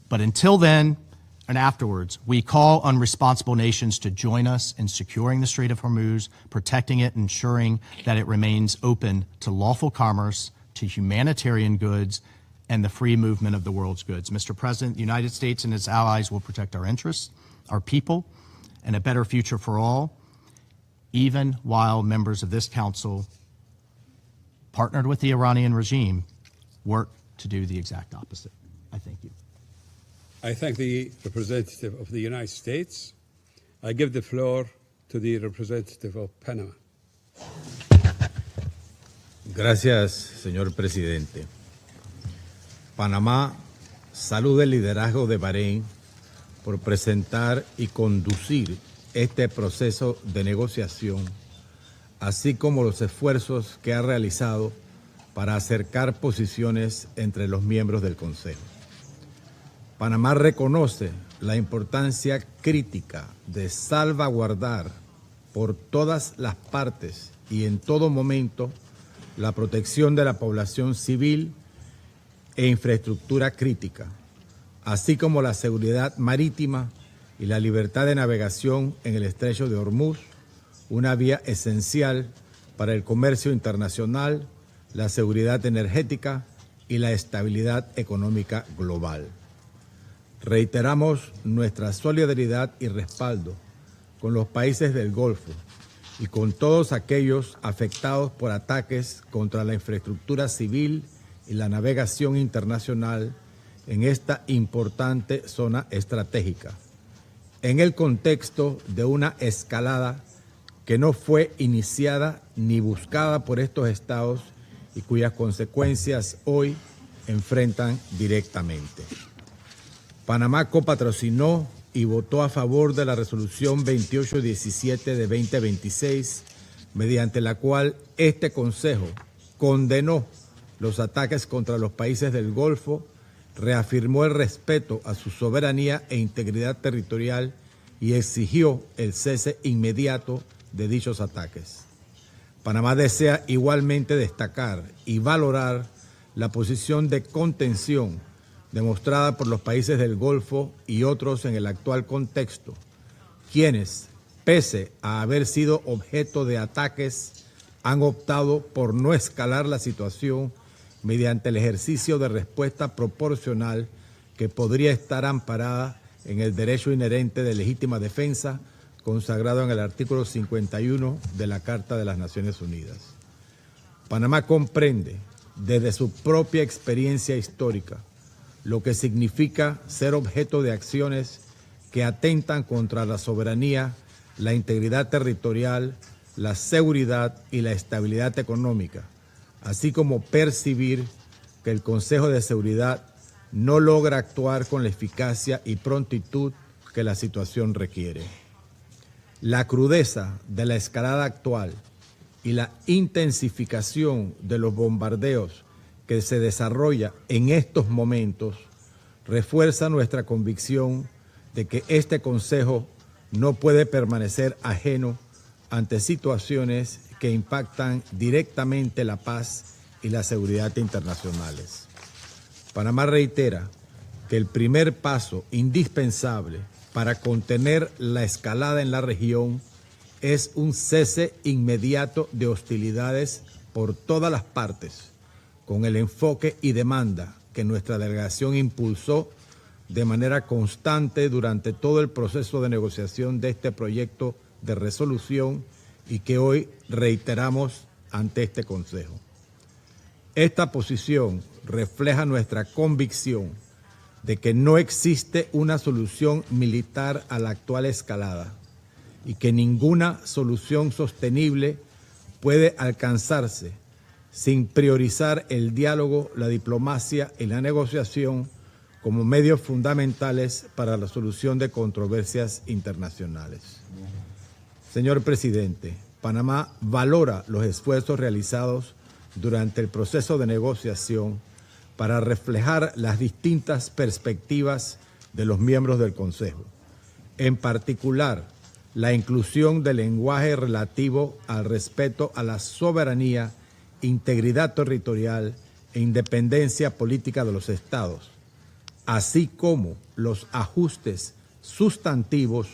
But until then and afterwards, we call on responsible nations to join us in securing the Strait of Hormuz, protecting it, ensuring that it remains open to lawful commerce, to humanitarian goods, and the free movement of the world's goods. Mr. President, the United States and its allies will protect our interests, our people, and a better future for all, even while members of this council partnered with the Iranian regime, work to do the exact opposite. I thank you. I thank the representative of the United States. I give the floor to the representative of Panama. Gracias, señor presidente. Panamá saluda el liderazgo de Bahrein por presentar y conducir este proceso de negociación, así como los esfuerzos que ha realizado para acercar posiciones entre los miembros del Consejo. Panamá reconoce la importancia crítica de salvaguardar por todas las partes y en todo momento la protección de la población civil e infraestructura crítica, así como la seguridad marítima y la libertad de navegación en el estrecho de Hormuz, una vía esencial para el comercio internacional, la seguridad energética y la estabilidad económica global. Reiteramos nuestra solidaridad y respaldo con los países del Golfo y con todos aquellos afectados por ataques contra la infraestructura civil y la navegación internacional en esta importante zona estratégica, en el contexto de una escalada que no fue iniciada ni buscada por estos estados y cuyas consecuencias hoy enfrentan directamente. Panamá copatrocinó y votó a favor de la Resolución 2817 de 2026, mediante la cual este Consejo condenó los ataques contra los países del Golfo, reafirmó el respeto a su soberanía e integridad territorial y exigió el cese inmediato de dichos ataques. Panamá desea igualmente destacar y valorar la posición de contención demostrada por los países del Golfo y otros en el actual contexto, quienes, pese a haber sido objeto de ataques, han optado por no escalar la situación mediante el ejercicio de respuesta proporcional que podría estar amparada en el derecho inherente de legítima defensa consagrado en el artículo 51 de la Carta de las Naciones Unidas. Panamá comprende, desde su propia experiencia histórica, lo que significa ser objeto de acciones que atentan contra la soberanía, la integridad territorial, la seguridad y la estabilidad económica, así como percibir que el Consejo de Seguridad no logra actuar con la eficacia y prontitud que la situación requiere. La crudeza de la escalada actual y la intensificación de los bombardeos que se desarrolla en estos momentos refuerza nuestra convicción de que este Consejo no puede permanecer ajeno ante situaciones que impactan directamente la paz y la seguridad internacionales. Panamá reitera que el primer paso indispensable para contener la escalada en la región es un cese inmediato de hostilidades por todas las partes, con el enfoque y demanda que nuestra delegación impulsó de manera constante durante todo el proceso de negociación de este proyecto de resolución y que hoy reiteramos ante este Consejo. Esta posición refleja nuestra convicción de que no existe una solución militar a la actual escalada y que ninguna solución sostenible puede alcanzarse sin priorizar el diálogo, la diplomacia y la negociación como medios fundamentales para la solución de controversias internacionales. Señor presidente, Panamá valora los esfuerzos realizados durante el proceso de negociación para reflejar las distintas perspectivas de los miembros del Consejo, en particular la inclusión del lenguaje relativo al respeto a la soberanía, integridad territorial e independencia política de los estados, así como los ajustes sustantivos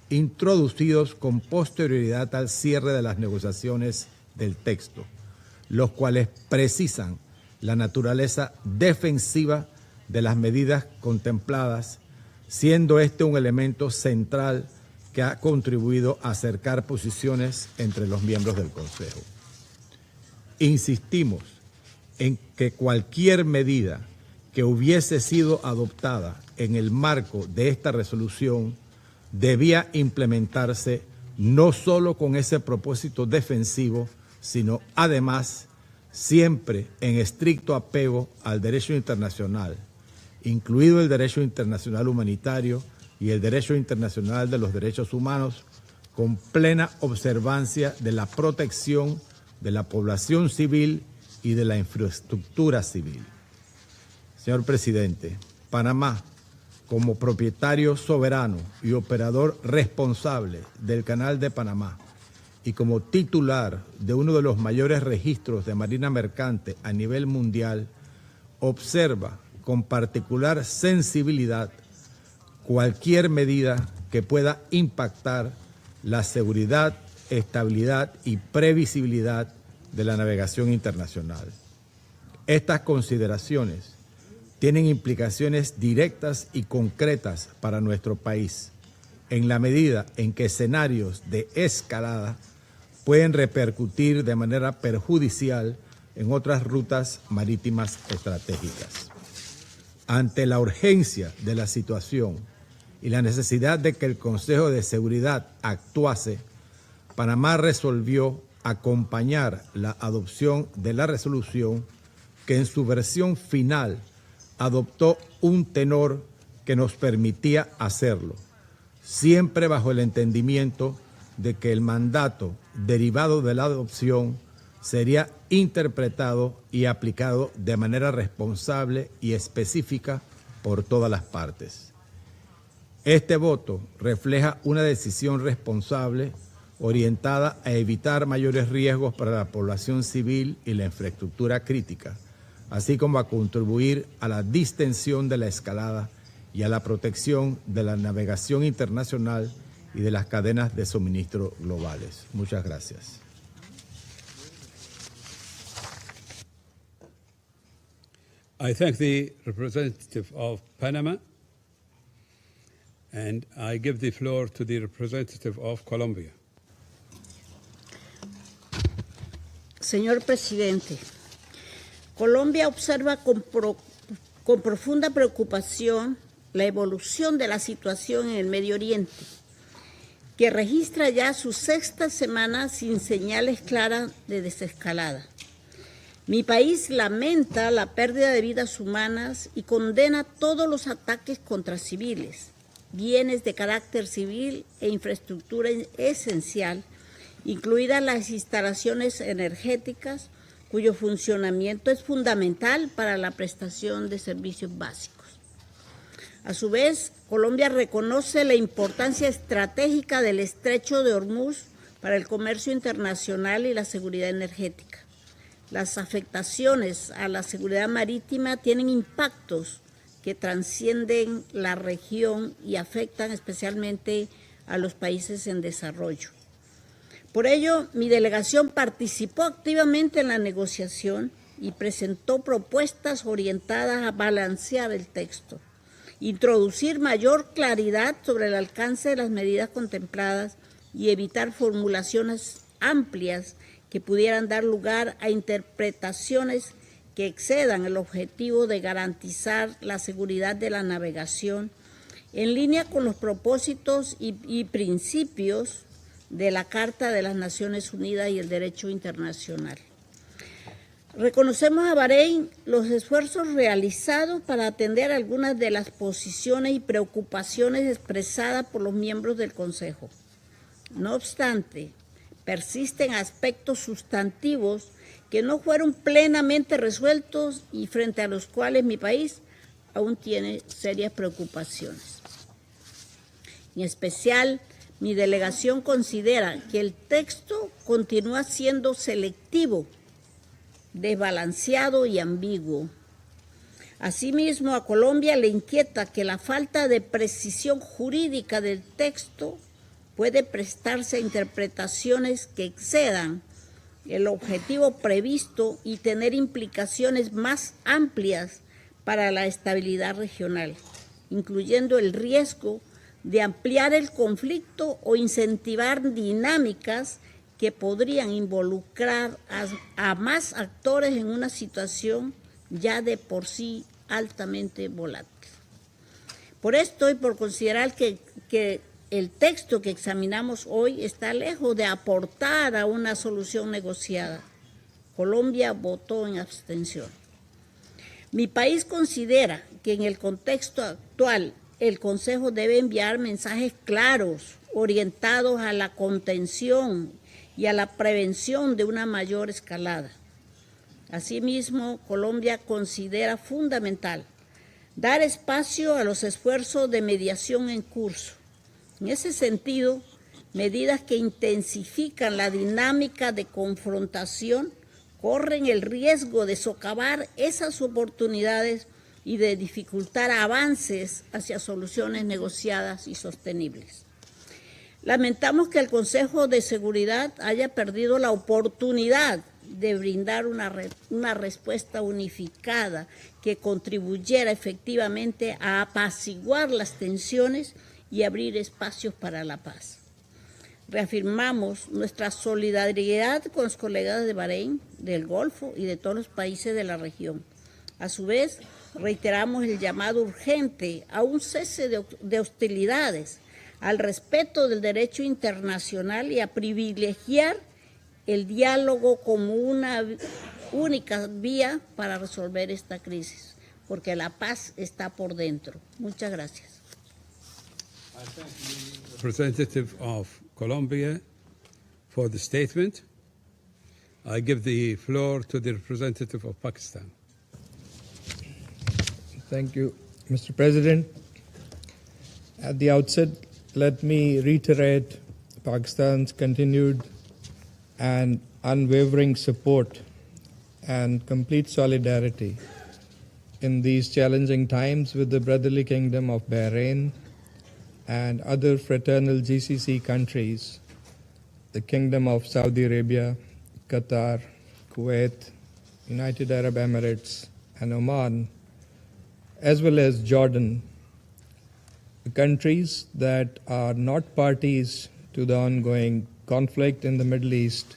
introducidos con posterioridad al cierre de las negociaciones del texto, los cuales precisan la naturaleza defensiva de las medidas contempladas, siendo este un elemento central que ha contribuido a acercar posiciones entre los miembros del Consejo. insistimos en que cualquier medida que hubiese sido adoptada en el marco de esta resolución debía implementarse no solo con ese propósito defensivo, sino además siempre en estricto apego al derecho internacional, incluido el derecho internacional humanitario y el derecho internacional de los derechos humanos, con plena observancia de la protección de la población civil y de la infraestructura civil. Señor presidente, Panamá, como propietario soberano y operador responsable del Canal de Panamá y como titular de uno de los mayores registros de marina mercante a nivel mundial, observa con particular sensibilidad cualquier medida que pueda impactar la seguridad, estabilidad y previsibilidad de la navegación internacional. Estas consideraciones tienen implicaciones directas y concretas para nuestro país, en la medida en que escenarios de escalada pueden repercutir de manera perjudicial en otras rutas marítimas estratégicas. Ante la urgencia de la situación y la necesidad de que el Consejo de Seguridad actuase, Panamá resolvió acompañar la adopción de la resolución que en su versión final adoptó un tenor que nos permitía hacerlo, siempre bajo el entendimiento de que el mandato derivado de la adopción sería interpretado y aplicado de manera responsable y específica por todas las partes. Este voto refleja una decisión responsable orientada a evitar mayores riesgos para la población civil y la infraestructura crítica, así como a contribuir a la distensión de la escalada y a la protección de la navegación internacional y de las cadenas de suministro globales. Muchas gracias. I thank the representative of Panama, and I give the floor to the representative of Colombia. Señor presidente, Colombia observa con profunda preocupación la evolución de la situación en el Medio Oriente, que registra ya su sexta semana sin señales claras de desescalada. Mi país lamenta la pérdida de vidas humanas y condena todos los ataques contra civiles, bienes de carácter civil e infraestructura esencial, incluidas las instalaciones energéticas, cuyo funcionamiento es fundamental para la prestación de servicios básicos. A su vez, Colombia reconoce la importancia estratégica del estrecho de Hormuz para el comercio internacional y la seguridad energética. Las afectaciones a la seguridad marítima tienen impactos que trascienden la región y afectan especialmente a los países en desarrollo. Por ello, mi delegación participó activamente en la negociación y presentó propuestas orientadas a balancear el texto, introducir mayor claridad sobre el alcance de las medidas contempladas y evitar formulaciones amplias que pudieran dar lugar a interpretaciones que excedan el objetivo de garantizar la seguridad de la navegación en línea con los propósitos y principios de la Carta de las Naciones Unidas y el derecho internacional. Reconocemos a Bahrein los esfuerzos realizados para atender algunas de las posiciones y preocupaciones expresadas por los miembros del Consejo. No obstante, persisten aspectos sustantivos que no fueron plenamente resueltos y frente a los cuales mi país aún tiene serias preocupaciones. En especial, mi delegación considera que el texto continúa siendo selectivo, desbalanceado y ambiguo. Asimismo, a Colombia le inquieta que la falta de precisión jurídica del texto puede prestarse a interpretaciones que excedan el objetivo previsto y tener implicaciones más amplias para la estabilidad regional, incluyendo el riesgo de ampliar el conflicto o incentivar dinámicas que podrían involucrar a más actores en una situación ya de por sí altamente volátil. Por esto y por considerar que el texto que examinamos hoy está lejos de aportar a una solución negociada, Colombia votó en abstención. Mi país considera que en el contexto actual el Consejo debe enviar mensajes claros, orientados a la contención y a la prevención de una mayor escalada. Asimismo, Colombia considera fundamental dar espacio a los esfuerzos de mediación en curso. En ese sentido, medidas que intensifican la dinámica de confrontación corren el riesgo de socavar esas oportunidades y de dificultar avances hacia soluciones negociadas y sostenibles. Lamentamos que el Consejo de Seguridad haya perdido la oportunidad de brindar una respuesta unificada que contribuyera efectivamente a apaciguar las tensiones y abrir espacios para la paz. Reafirmamos nuestra solidaridad con los colegas de Bahrein, del Golfo y de todos los países de la región. A su vez, reiteramos el llamado urgente a un cese de hostilidades, al respeto del derecho internacional y a privilegiar el diálogo como una única vía para resolver esta crisis, porque la paz está por dentro. Muchas gracias. Representative of Colombia for the statement. I give the floor to the representative of Pakistan. Thank you, Mr. President. At the outset, let me reiterate Pakistan's continued and unwavering support and complete solidarity in these challenging times with the brotherly kingdom of Bahrain and other fraternal GCC countries, the Kingdom of Saudi Arabia, Qatar, Kuwait, United Arab Emirates, and Oman, as well as Jordan, countries that are not parties to the ongoing conflict in the Middle East,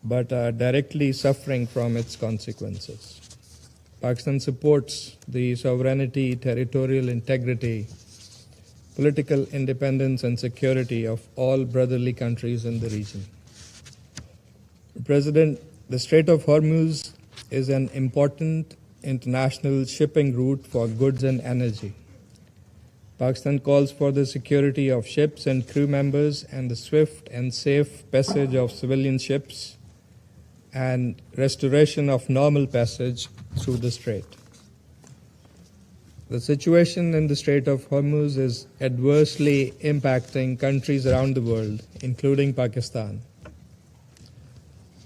but are directly suffering from its consequences. Pakistan supports the sovereignty, territorial integrity, political independence, and security of all brotherly countries in the region. President, the Strait of Hormuz is an important international shipping route for goods and energy. Pakistan calls for the security of ships and crew members and the swift and safe passage of civilian ships and restoration of normal passage through the strait. The situation in the Strait of Hormuz is adversely impacting countries around the world, including Pakistan.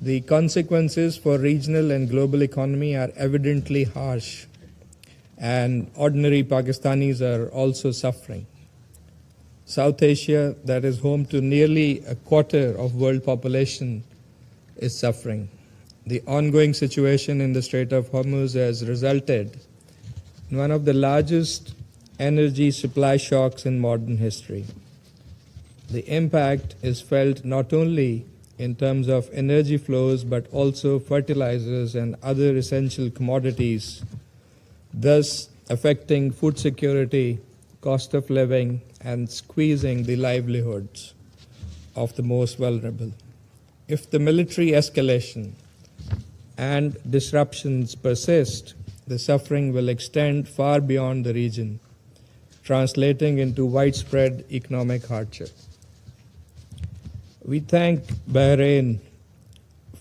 The consequences for regional and global economy are evidently harsh, and ordinary Pakistanis are also suffering. South Asia, that is home to nearly a quarter of world population, is suffering. The ongoing situation in the Strait of Hormuz has resulted in one of the largest energy supply shocks in modern history. The impact is felt not only in terms of energy flows, but also fertilizers and other essential commodities, thus affecting food security, cost of living, and squeezing the livelihoods of the most vulnerable. If the military escalation and disruptions persist, the suffering will extend far beyond the region, translating into widespread economic hardship. We thank Bahrain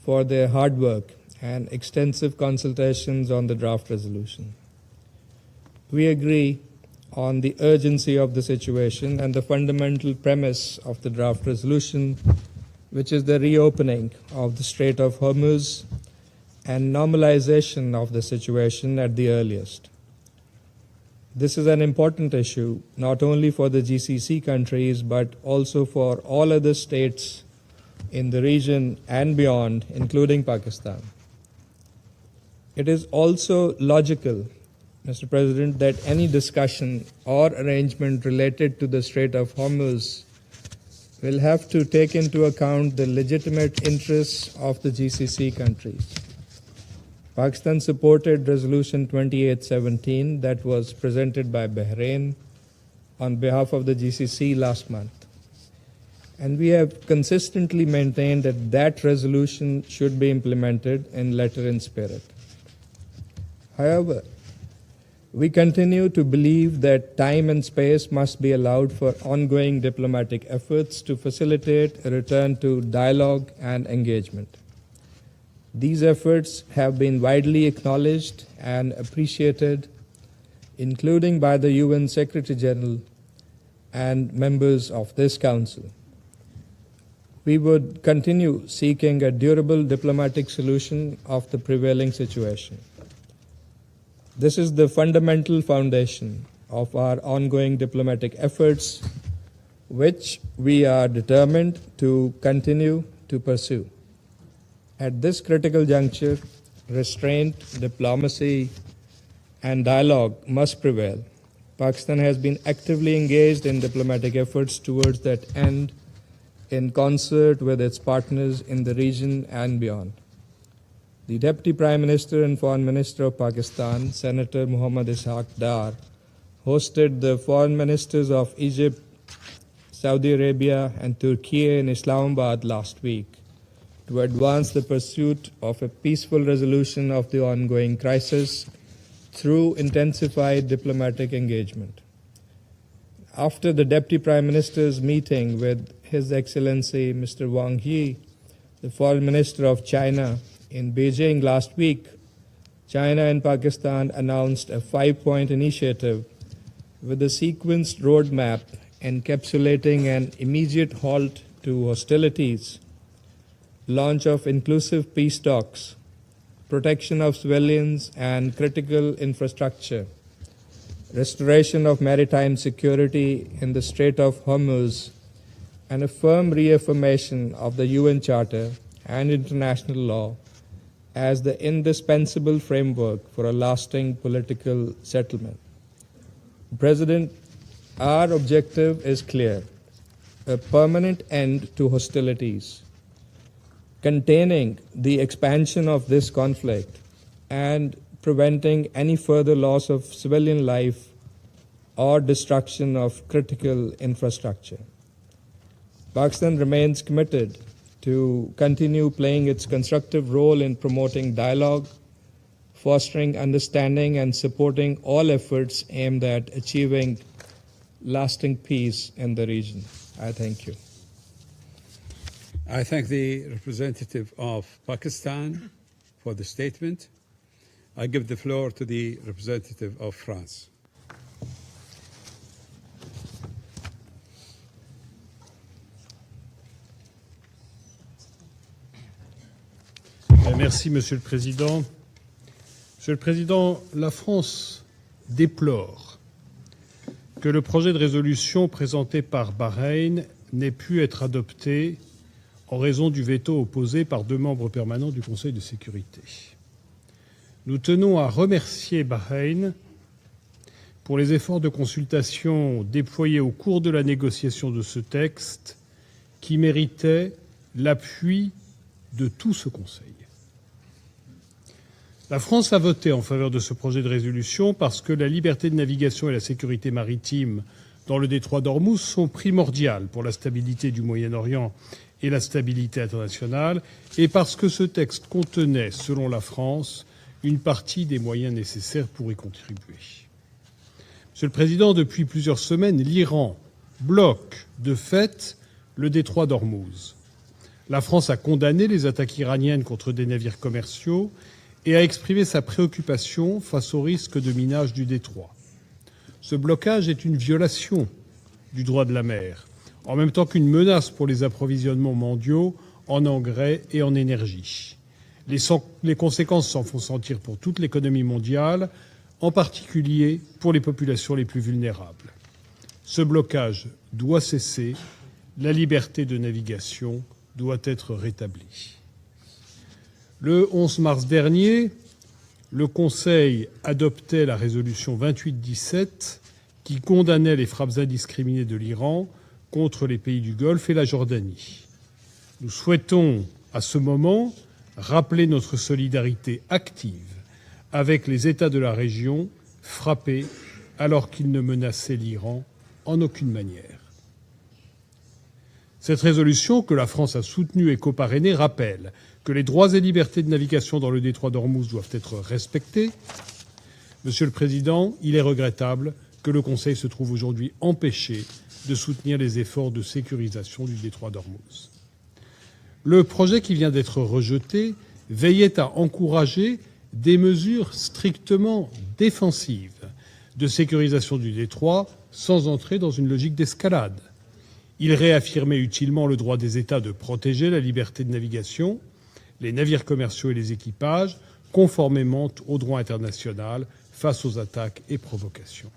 for their hard work and extensive consultations on the draft resolution. We agree on the urgency of the situation and the fundamental premise of the draft resolution, which is the reopening of the Strait of Hormuz and normalization of the situation at the earliest. This is an important issue, not only for the GCC countries, but also for all other states in the region and beyond, including Pakistan. It is also logical, Mr. President, that any discussion or arrangement related to the Strait of Hormuz will have to take into account the legitimate interests of the GCC countries. Pakistan supported Resolution 2817 that was presented by Bahrain on behalf of the GCC last month. And we have consistently maintained that that resolution should be implemented in letter and spirit. However, we continue to believe that time and space must be allowed for ongoing diplomatic efforts to facilitate a return to dialogue and engagement. These efforts have been widely acknowledged and appreciated, including by the UN Secretary General and members of this Council. We would continue seeking a durable diplomatic solution of the prevailing situation. This is the fundamental foundation of our ongoing diplomatic efforts, which we are determined to continue to pursue. At this critical juncture, restraint, diplomacy, and dialogue must prevail. Pakistan has been actively engaged in diplomatic efforts towards that end in concert with its partners in the region and beyond. The Deputy Prime Minister and Foreign Minister of Pakistan, Senator Muhammad Ishaq Dar, hosted the Foreign Ministers of Egypt, Saudi Arabia, and Turkey in Islamabad last week to advance the pursuit of a peaceful resolution of the ongoing crisis through intensified diplomatic engagement. After the Deputy Prime Minister's meeting with His Excellency Mr. Wang Yi, the Foreign Minister of China, in Beijing last week, China and Pakistan announced a 5-point initiative with a sequenced roadmap encapsulating an immediate halt to hostilities, launch of inclusive peace talks, protection of civilians and critical infrastructure, restoration of maritime security in the Strait of Hormuz, and a firm reaffirmation of the UN Charter and international law as the indispensable framework for a lasting political settlement. President, our objective is clear: a permanent end to hostilities, containing the expansion of this conflict and preventing any further loss of civilian life or destruction of critical infrastructure. Pakistan remains committed to continue playing its constructive role in promoting dialogue, fostering understanding, and supporting all efforts aimed at achieving lasting peace in the region. I thank you. I thank the representative of Pakistan for the statement. I give the floor to the representative of France. Merci, Monsieur le Président. Monsieur le Président, la France déplore que le projet de résolution présenté par Bahreïn n'ait pu être adopté en raison du veto opposé par 2 membres permanents du Conseil de sécurité. Nous tenons à remercier Bahreïn pour les efforts de consultation déployés au cours de la négociation de ce texte qui méritait l'appui de tout ce Conseil. La France a voté en faveur de ce projet de résolution parce que la liberté de navigation et la sécurité maritime dans le détroit d'Ormuz sont primordiales pour la stabilité du Moyen-Orient et la stabilité internationale, et parce que ce texte contenait, selon la France, une partie des moyens nécessaires pour y contribuer. Monsieur le Président, depuis plusieurs semaines, l'Iran bloque de fait le détroit d'Ormuz. La France a condamné les attaques iraniennes contre des navires commerciaux et a exprimé sa préoccupation face au risque de minage du détroit. Ce blocage est une violation du droit de la mer, en même temps qu'une menace pour les approvisionnements mondiaux en engrais et en énergie. Les conséquences s'en font sentir pour toute l'économie mondiale, en particulier pour les populations les plus vulnérables. Ce blocage doit cesser, la liberté de navigation doit être rétablie. Le 11 mars dernier, le Conseil adoptait la résolution 2817 qui condamnait les frappes indiscriminées de l'Iran contre les pays du Golfe et la Jordanie. Nous souhaitons, à ce moment, rappeler notre solidarité active avec les États de la région frappés alors qu'ils ne menaçaient l'Iran en aucune manière. Cette résolution, que la France a soutenue et coparrainée, rappelle que les droits et libertés de navigation dans le détroit d'Ormuz doivent être respectés. Monsieur le Président, il est regrettable que le Conseil se trouve aujourd'hui empêché de soutenir les efforts de sécurisation du détroit d'Ormuz. Le projet qui vient d'être rejeté veillait à encourager des mesures strictement défensives de sécurisation du détroit sans entrer dans une logique d'escalade. Il réaffirmait utilement le droit des États de protéger la liberté de navigation, les navires commerciaux et les équipages, conformément au droit international face aux attaques et provocations.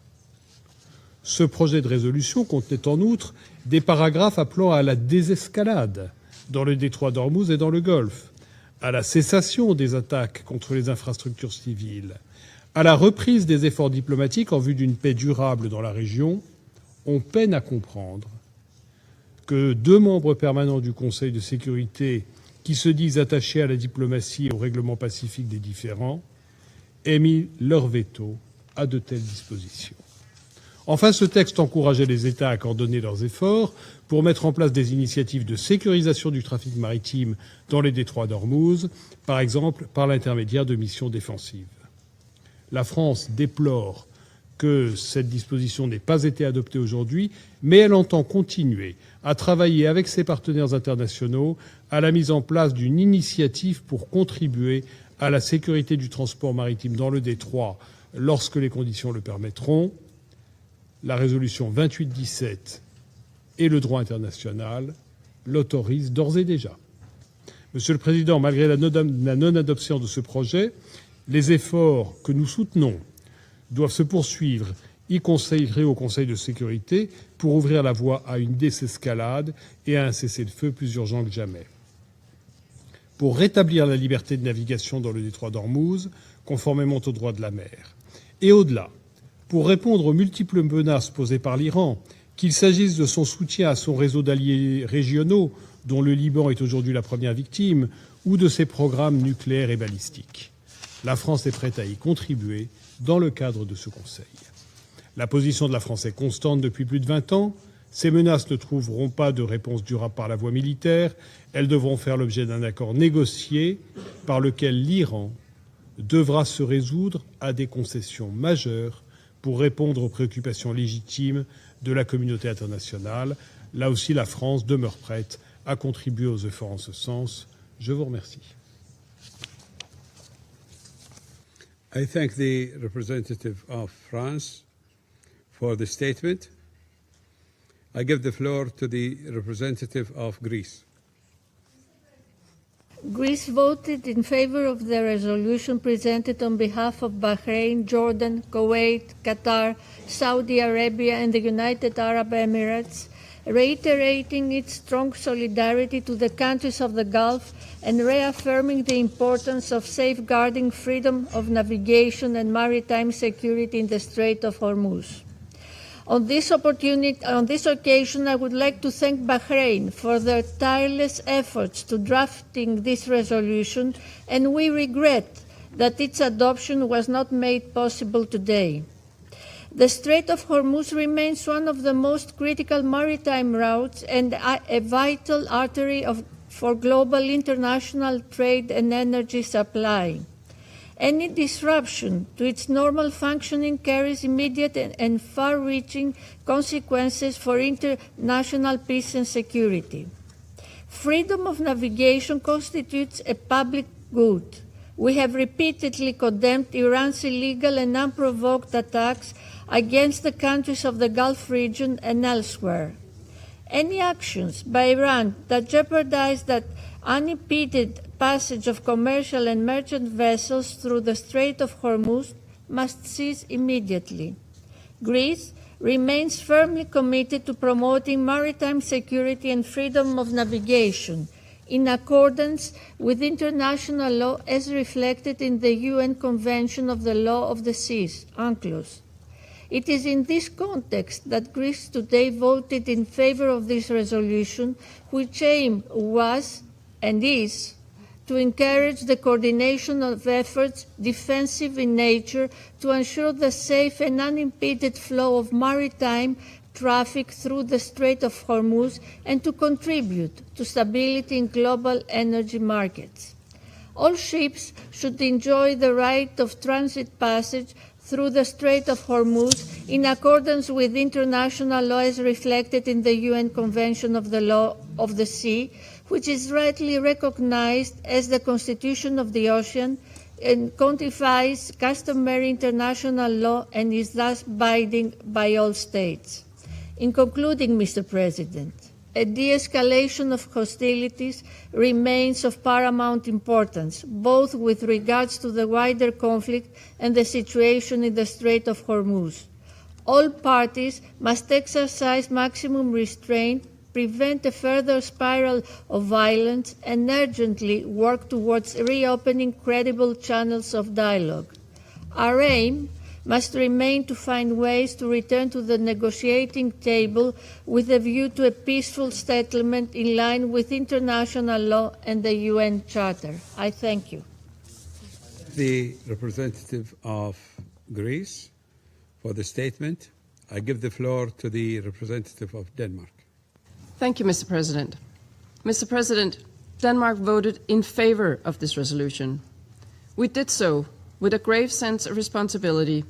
Ce projet de résolution contenait en outre des paragraphes appelant à la désescalade dans le détroit d'Ormuz et dans le Golfe, à la cessation des attaques contre les infrastructures civiles, à la reprise des efforts diplomatiques en vue d'une paix durable dans la région. On peine à comprendre que 2 membres permanents du Conseil de sécurité qui se disent attachés à la diplomatie et au règlement pacifique des différends aient mis leur veto à de telles dispositions. Enfin, ce texte encourageait les États à coordonner leurs efforts pour mettre en place des initiatives de sécurisation du trafic maritime dans les détroits d'Ormuz, par exemple par l'intermédiaire de missions défensives. La France déplore que cette disposition n'ait pas été adoptée aujourd'hui, mais elle entend continuer à travailler avec ses partenaires internationaux à la mise en place d'une initiative pour contribuer à la sécurité du transport maritime dans le détroit lorsque les conditions le permettront. La résolution 2817 et le droit international l'autorisent d'ores et déjà. Monsieur le Président, malgré la non-adoption de ce projet, les efforts que nous soutenons doivent se poursuivre, y compris au Conseil de sécurité, pour ouvrir la voie à une désescalade et à un cessez-le-feu plus urgent que jamais. Pour rétablir la liberté de navigation dans le détroit d'Ormuz, conformément au droit de la mer, et au-delà, pour répondre aux multiples menaces posées par l'Iran, qu'il s'agisse de son soutien à son réseau d'alliés régionaux, dont le Liban est aujourd'hui la première victime, ou de ses programmes nucléaires et balistiques. La France est prête à y contribuer dans le cadre de ce Conseil. La position de la France est constante depuis plus de 20 ans. Ces menaces ne trouveront pas de réponse durable par la voie militaire. Elles devront faire l'objet d'un accord négocié par lequel l'Iran devra se résoudre à des concessions majeures pour répondre aux préoccupations légitimes de la communauté internationale. Là aussi, la France demeure prête à contribuer aux efforts en ce sens. Je vous remercie. I thank the representative of France for the statement. I give the floor to the representative of Greece. Greece voted in favor of the resolution presented on behalf of Bahrain, Jordan, Kuwait, Qatar, Saudi Arabia, and the United Arab Emirates, reiterating its strong solidarity to the countries of the Gulf and reaffirming the importance of safeguarding freedom of navigation and maritime security in the Strait of Hormuz. On this occasion, I would like to thank Bahrain for their tireless efforts to drafting this resolution, and we regret that its adoption was not made possible today. The Strait of Hormuz remains one of the most critical maritime routes and a vital artery for global international trade and energy supply. Any disruption to its normal functioning carries immediate and far-reaching consequences for international peace and security. Freedom of navigation constitutes a public good. We have repeatedly condemned Iran's illegal and unprovoked attacks against the countries of the Gulf region and elsewhere. Any actions by Iran that jeopardize that unimpeded passage of commercial and merchant vessels through the Strait of Hormuz must cease immediately. Greece remains firmly committed to promoting maritime security and freedom of navigation in accordance with international law as reflected in the UN Convention of the Law of the Seas, UNCLOS. It is in this context that Greece today voted in favor of this resolution, which aim was and is to encourage the coordination of efforts defensive in nature to ensure the safe and unimpeded flow of maritime traffic through the Strait of Hormuz and to contribute to stability in global energy markets. All ships should enjoy the right of transit passage through the Strait of Hormuz in accordance with international law as reflected in the UN Convention of the Law of the Sea, which is rightly recognized as the Constitution of the Ocean and codifies customary international law and is thus binding by all states. In concluding, Mr. President, a de-escalation of hostilities remains of paramount importance, both with regards to the wider conflict and the situation in the Strait of Hormuz. All parties must exercise maximum restraint, prevent a further spiral of violence, and urgently work towards reopening credible channels of dialogue. Our aim must remain to find ways to return to the negotiating table with a view to a peaceful settlement in line with international law and the UN Charter. I thank you. The representative of Greece for the statement. I give the floor to the representative of Denmark. Thank you, Mr. President. Mr. President, Denmark voted in favor of this resolution. We did so with a grave sense of responsibility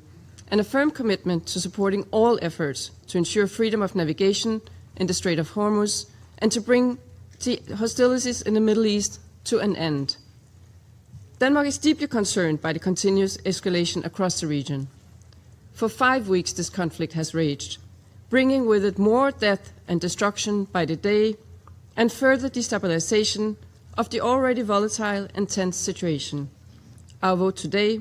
and a firm commitment to supporting all efforts to ensure freedom of navigation in the Strait of Hormuz and to bring the hostilities in the Middle East to an end. Denmark is deeply concerned by the continuous escalation across the region. For 5 weeks, this conflict has raged, bringing with it more death and destruction by the day and further destabilization of the already volatile and tense situation. Our vote today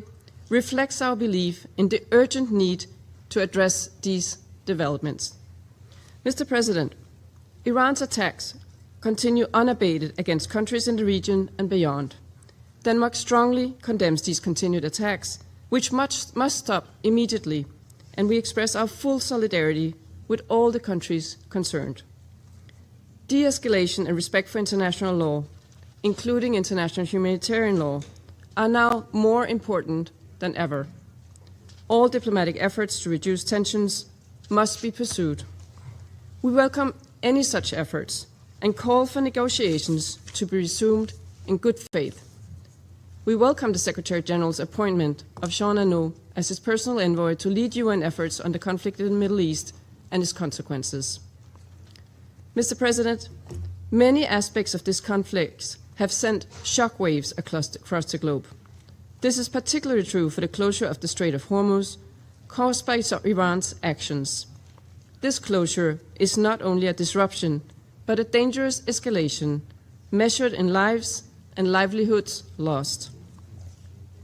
reflects our belief in the urgent need to address these developments. Mr. President, Iran's attacks continue unabated against countries in the region and beyond. Denmark strongly condemns these continued attacks, which must stop immediately, and we express our full solidarity with all the countries concerned. De-escalation and respect for international law, including international humanitarian law, are now more important than ever. All diplomatic efforts to reduce tensions must be pursued. We welcome any such efforts and call for negotiations to be resumed in good faith. We welcome the Secretary General's appointment of Jean Arnaud as his personal envoy to lead UN efforts on the conflict in the Middle East and its consequences. Mr. President, many aspects of this conflict have sent shockwaves across the globe. This is particularly true for the closure of the Strait of Hormuz, caused by Iran's actions. This closure is not only a disruption, but a dangerous escalation, measured in lives and livelihoods lost.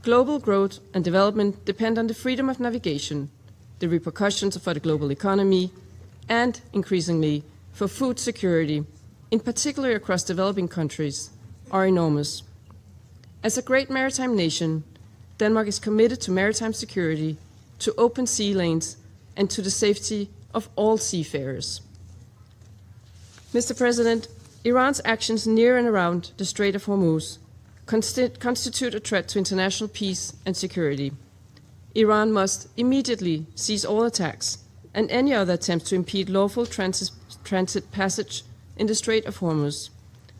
Global growth and development depend on the freedom of navigation, the repercussions for the global economy, and, increasingly, for food security, in particular across developing countries, are enormous. As a great maritime nation, Denmark is committed to maritime security, to open sea lanes, and to the safety of all seafarers. Mr. President, Iran's actions near and around the Strait of Hormuz constitute a threat to international peace and security. Iran must immediately cease all attacks and any other attempts to impede lawful transit passage in the Strait of Hormuz.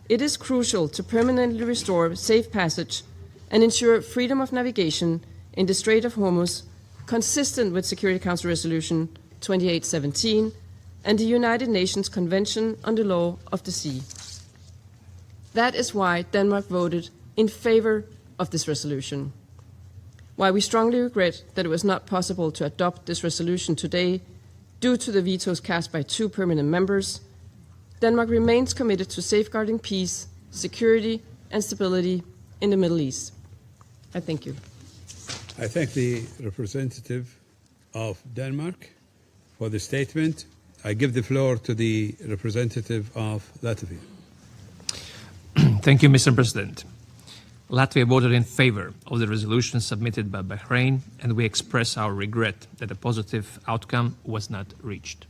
It is crucial to permanently restore safe passage and ensure freedom of navigation in the Strait of Hormuz, consistent with Security Council Resolution 2817 and the United Nations Convention on the Law of the Sea. That is why Denmark voted in favor of this resolution. While we strongly regret that it was not possible to adopt this resolution today due to the vetoes cast by 2 permanent members, Denmark remains committed to safeguarding peace, security, and stability in the Middle East. I thank you. I thank the representative of Denmark for the statement. I give the floor to the representative of Latvia. Thank you, Mr. President. Latvia voted in favor of the resolution submitted by Bahrain, and we express our regret that a positive outcome was not reached.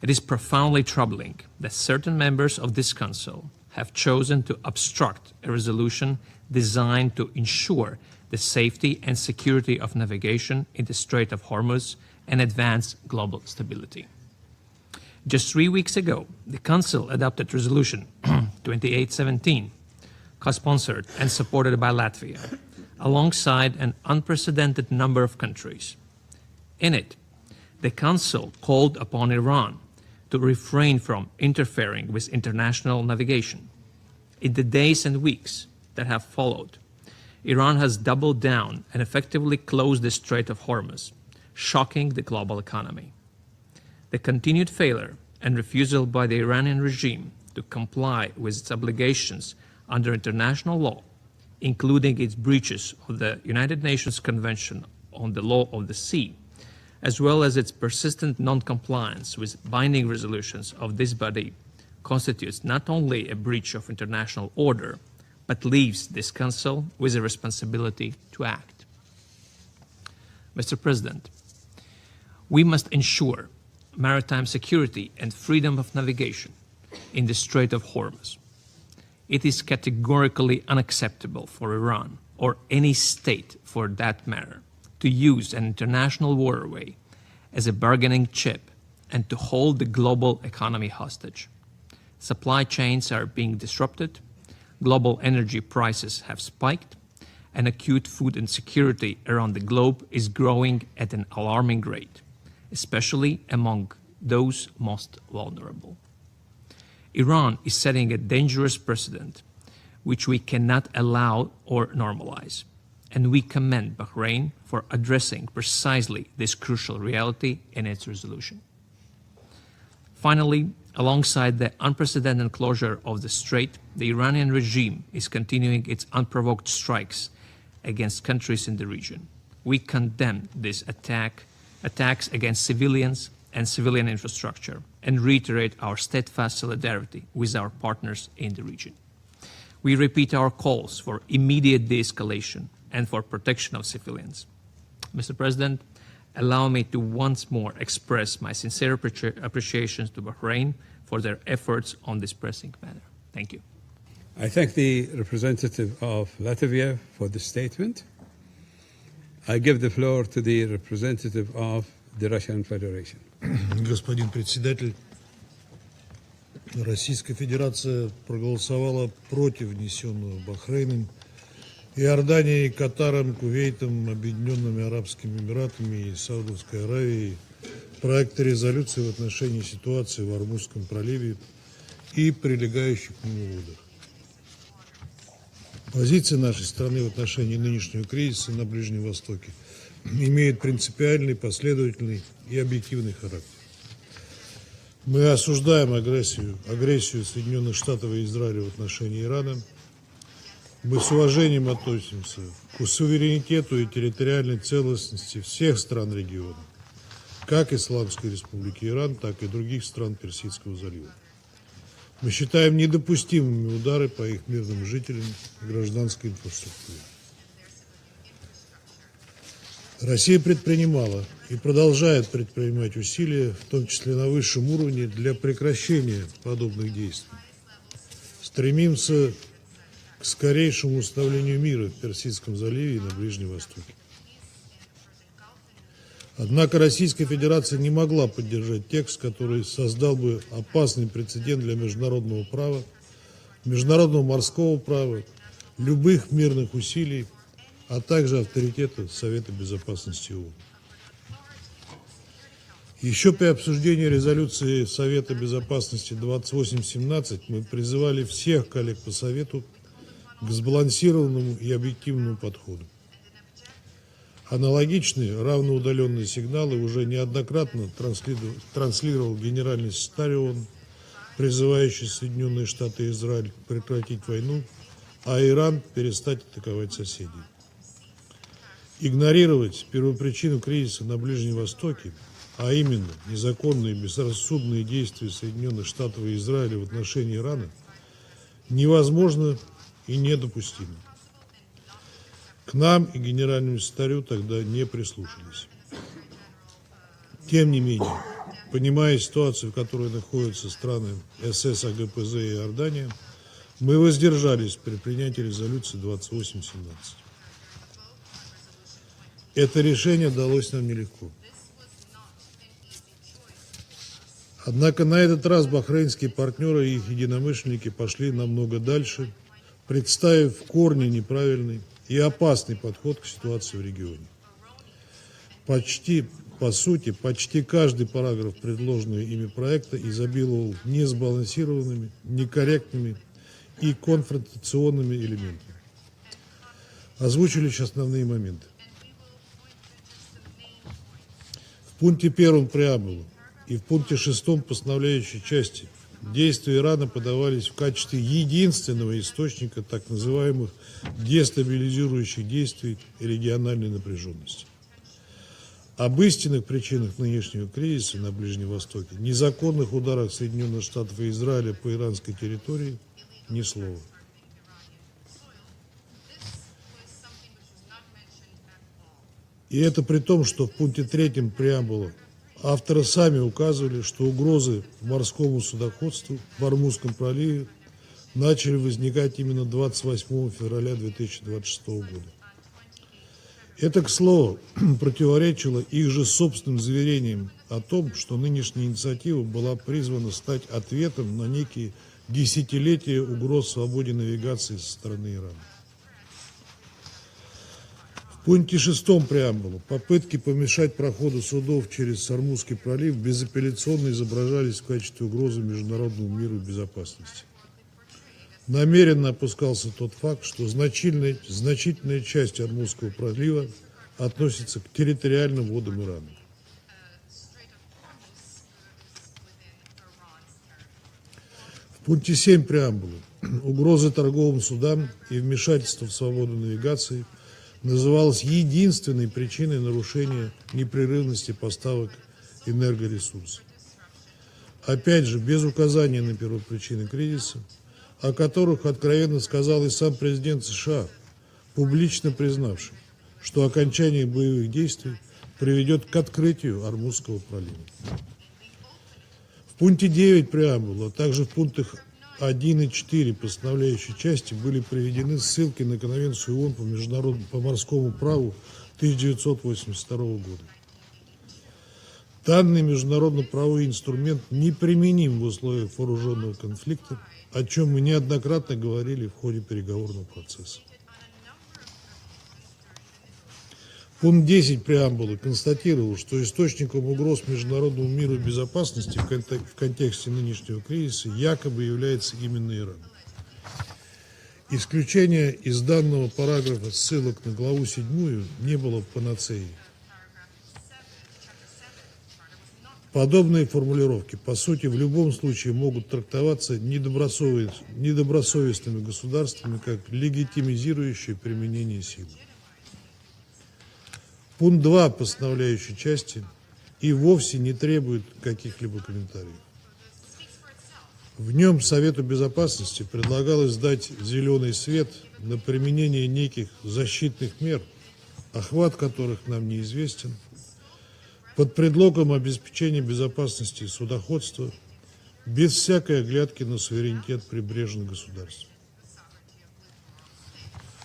It is profoundly troubling that certain members of this Council have chosen to obstruct a resolution designed to ensure the safety and security of navigation in the Strait of Hormuz and advance global stability. Just 3 weeks ago, the Council adopted Resolution 2817, co-sponsored and supported by Latvia, alongside an unprecedented number of countries. In it, the Council called upon Iran to refrain from interfering with international navigation. In the days and weeks that have followed, Iran has doubled down and effectively closed the Strait of Hormuz, shocking the global economy. The continued failure and refusal by the Iranian regime to comply with its obligations under international law, including its breaches of the United Nations Convention on the Law of the Sea, as well as its persistent non-compliance with binding resolutions of this body, constitutes not only a breach of international order, but leaves this Council with a responsibility to act. Mr. President, we must ensure maritime security and freedom of navigation in the Strait of Hormuz. It is categorically unacceptable for Iran, or any state for that matter, to use an international waterway as a bargaining chip and to hold the global economy hostage. Supply chains are being disrupted, global energy prices have spiked, and acute food insecurity around the globe is growing at an alarming rate, especially among those most vulnerable. Iran is setting a dangerous precedent which we cannot allow or normalize, and we commend Bahrain for addressing precisely this crucial reality in its resolution. Finally, alongside the unprecedented closure of the strait, the Iranian regime is continuing its unprovoked strikes against countries in the region. We condemn these attacks against civilians and civilian infrastructure, and reiterate our steadfast solidarity with our partners in the region. We repeat our calls for immediate de-escalation and for protection of civilians. Mr. President, allow me to once more express my sincere appreciation to Bahrain for their efforts on this pressing matter. Thank you. I thank the representative of Latvia for the statement. I give the floor to the representative of the Russian Federation. Господин председатель, Российская Федерация проголосовала против внесенного Бахрейном, Иорданией, Катаром, Кувейтом, Объединенными Арабскими Эмиратами и Саудовской Аравией проекта резолюции в отношении ситуации в Ормузском проливе и прилегающих к нему водах. Позиция нашей страны в отношении нынешнего кризиса на Ближнем Востоке имеет принципиальный, последовательный и объективный характер. Мы осуждаем агрессию Соединенных Штатов и Израиля в отношении Ирана. Мы с уважением относимся к суверенитету и территориальной целостности всех стран региона, как Исламской Республики Иран, так и других стран Персидского залива. Мы считаем недопустимыми удары по их мирным жителям и гражданской инфраструктуре. Россия предпринимала и продолжает предпринимать усилия, в том числе на высшем уровне, для прекращения подобных действий. Стремимся к скорейшему установлению мира в Персидском заливе и на Ближнем Востоке. Однако Российская Федерация не могла поддержать текст, который создал бы опасный прецедент для международного права, международного морского права, любых мирных усилий, а также авторитета Совета Безопасности ООН. Еще при обсуждении резолюции Совета Безопасности 2817 мы призывали всех коллег по Совету к сбалансированному и объективному подходу. Аналогичные равноудаленные сигналы уже неоднократно транслировал генеральный секретарь ООН, призывающий Соединенные Штаты и Израиль прекратить войну, а Иран перестать атаковать соседей. Игнорировать первопричину кризиса на Ближнем Востоке, а именно незаконные и безрассудные действия Соединенных Штатов и Израиля в отношении Ирана, невозможно и недопустимо. К нам и генеральному секретарю тогда не прислушались. Тем не менее, понимая ситуацию, в которой находятся страны СС, АГПЗ и Иордания, мы воздержались при принятии резолюции 2817. Это решение далось нам нелегко. Однако на этот раз бахрейнские партнеры и их единомышленники пошли намного дальше, представив в корне неправильный и опасный подход к ситуации в регионе. По сути, почти каждый параграф предложенного ими проекта изобиловал несбалансированными, некорректными и конфронтационными элементами. Озвучу лишь основные моменты. В пункте 1 преамбулы и в пункте 6 постановляющей части действия Ирана подавались в качестве единственного источника так называемых дестабилизирующих действий и региональной напряженности. Об истинных причинах нынешнего кризиса на Ближнем Востоке, незаконных ударах Соединенных Штатов и Израиля по иранской территории ни слова. И это при том, что в пункте 3 преамбулы авторы сами указывали, что угрозы морскому судоходству в Ормузском проливе начали возникать именно 28 февраля 2026 года. Это, к слову, противоречило их же собственным заверениям о том, что нынешняя инициатива была призвана стать ответом на некие десятилетия угроз свободе навигации со стороны Ирана. В пункте 6 преамбулы попытки помешать проходу судов через Ормузский пролив безапелляционно изображались в качестве угрозы международному миру и безопасности. Намеренно опускался тот факт, что значительная часть Ормузского пролива относится к территориальным водам Ирана. В пункте 7 преамбулы угрозы торговым судам и вмешательство в свободу навигации называлась единственной причиной нарушения непрерывности поставок энергоресурсов. Опять же, без указания на первопричины кризиса, о которых откровенно сказал и сам президент США, публично признавший, что окончание боевых действий приведет к открытию Ормузского пролива. В пункте 9 преамбулы, а также в пунктах 1 и 4 постановляющей части были приведены ссылки на Конвенцию ООН по морскому праву 1982 года. Данный международно-правовой инструмент неприменим в условиях вооруженного конфликта, о чем мы неоднократно говорили в ходе переговорного процесса. Пункт 10 преамбулы констатировал, что источником угроз международному миру и безопасности в контексте нынешнего кризиса якобы является именно Иран. Исключение из данного параграфа ссылок на главу 7 не было панацеей. Подобные формулировки, по сути, в любом случае могут трактоваться недобросовестными государствами как легитимизирующие применение силы. Пункт 2 постановляющей части и вовсе не требует каких-либо комментариев. В нем Совету Безопасности предлагалось дать зеленый свет на применение неких защитных мер, охват которых нам неизвестен, под предлогом обеспечения безопасности судоходства, без всякой оглядки на суверенитет прибрежных государств.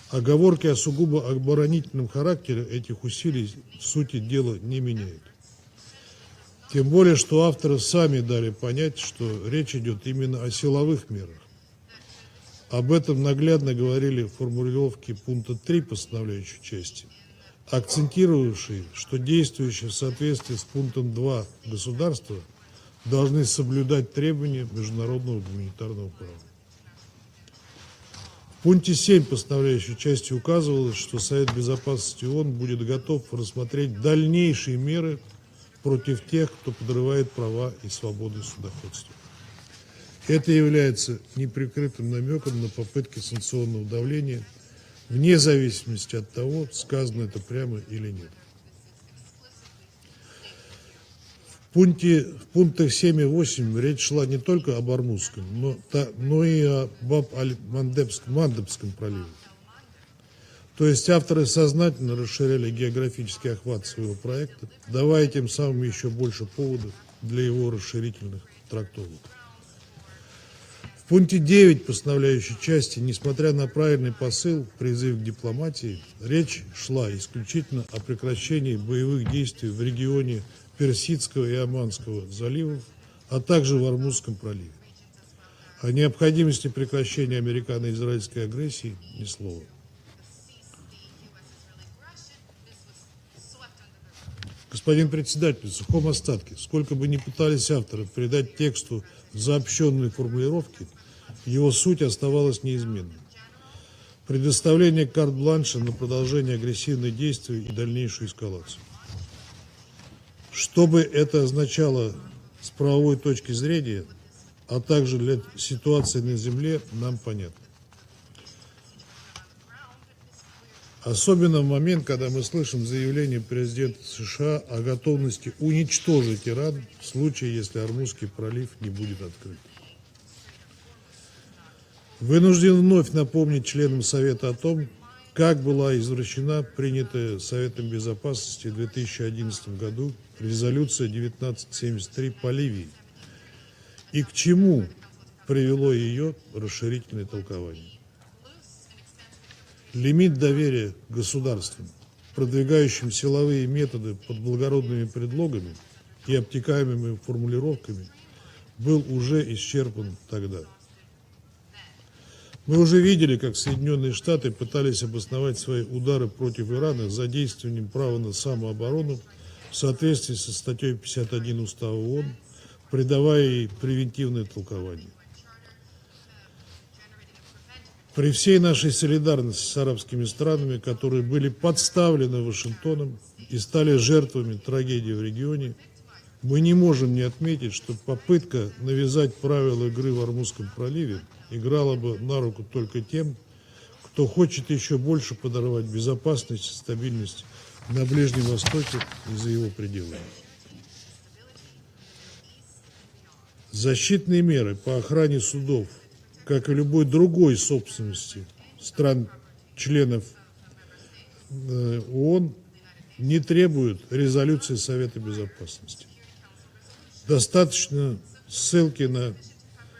Оговорки о сугубо оборонительном характере этих усилий в сути дела не меняют. Тем более, что авторы сами дали понять, что речь идет именно о силовых мерах. Об этом наглядно говорили формулировки пункта 3 постановляющей части, акцентировавшие, что действующие в соответствии с пунктом 2 государства должны соблюдать требования международного гуманитарного права. В пункте 7 постановляющей части указывалось, что Совет Безопасности ООН будет готов рассмотреть дальнейшие меры против тех, кто подрывает права и свободы судоходства. Это является неприкрытым намеком на попытки санкционного давления, вне зависимости от того, сказано это прямо или нет. В пунктах 7 и 8 речь шла не только об Ормузском, но и о Баб-аль-Мандебском проливе. То есть авторы сознательно расширяли географический охват своего проекта, давая тем самым еще больше поводов для его расширительных трактовок. В пункте 9 постановляющей части, несмотря на правильный посыл, призыв к дипломатии, речь шла исключительно о прекращении боевых действий в регионе Персидского и Оманского заливов, а также в Ормузском проливе. О необходимости прекращения американо-израильской агрессии ни слова. Господин председатель, в сухом остатке, сколько бы ни пытались авторы придать тексту заобщенные формулировки, его суть оставалась неизменной. Предоставление карт-бланша на продолжение агрессивных действий и дальнейшую эскалацию. Что бы это означало с правовой точки зрения, а также для ситуации на земле, нам понятно. Особенно в момент, когда мы слышим заявление президента США о готовности уничтожить Иран в случае, если Ормузский пролив не будет открыт. Вынужден вновь напомнить членам Совета о том, как была извращена принятая Советом Безопасности в 2011 году резолюция 1973 по Ливии и к чему привело ее расширительное толкование. Лимит доверия государствам, продвигающим силовые методы под благородными предлогами и обтекаемыми формулировками, был уже исчерпан тогда. Мы уже видели, как Соединенные Штаты пытались обосновать свои удары против Ирана задействованием права на самооборону в соответствии со статьей 51 Устава ООН, придавая ей превентивное толкование. При всей нашей солидарности с арабскими странами, которые были подставлены Вашингтоном и стали жертвами трагедии в регионе, мы не можем не отметить, что попытка навязать правила игры в Ормузском проливе играла бы на руку только тем, кто хочет еще больше подорвать безопасность и стабильность на Ближнем Востоке и за его пределами. Защитные меры по охране судов, как и любой другой собственности стран-членов ООН, не требуют резолюции Совета Безопасности. Достаточно ссылки на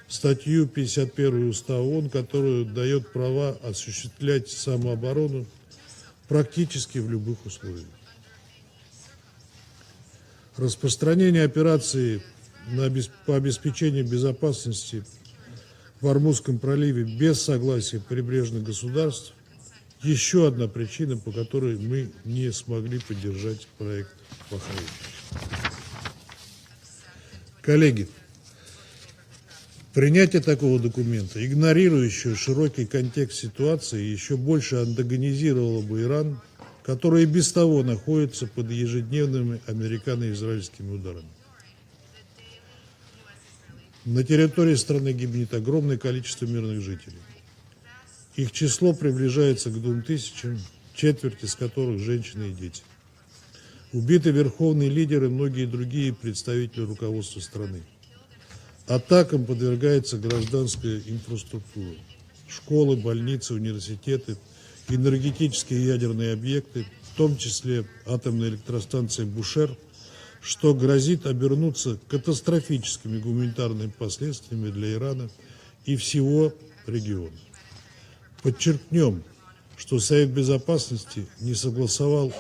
статью 51 Устава ООН, которая дает права осуществлять самооборону практически в любых условиях. Распространение операции по обеспечению безопасности в Ормузском проливе без согласия прибрежных государств – еще одна причина, по которой мы не смогли поддержать проект Бахрейна. Коллеги, принятие такого документа, игнорирующего широкий контекст ситуации, еще больше антагонизировало бы Иран, который и без того находится под ежедневными американо-израильскими ударами. На территории страны гибнет огромное количество мирных жителей. Их число приближается к 2000, четверть из которых женщины и дети. Убиты верховные лидеры и многие другие представители руководства страны. Атакам подвергается гражданская инфраструктура. Школы, больницы, университеты, энергетические и ядерные объекты, в том числе атомная электростанция Бушер, что грозит обернуться катастрофическими гуманитарными последствиями для Ирана и всего региона. Подчеркнем, что Совет Безопасности не согласовал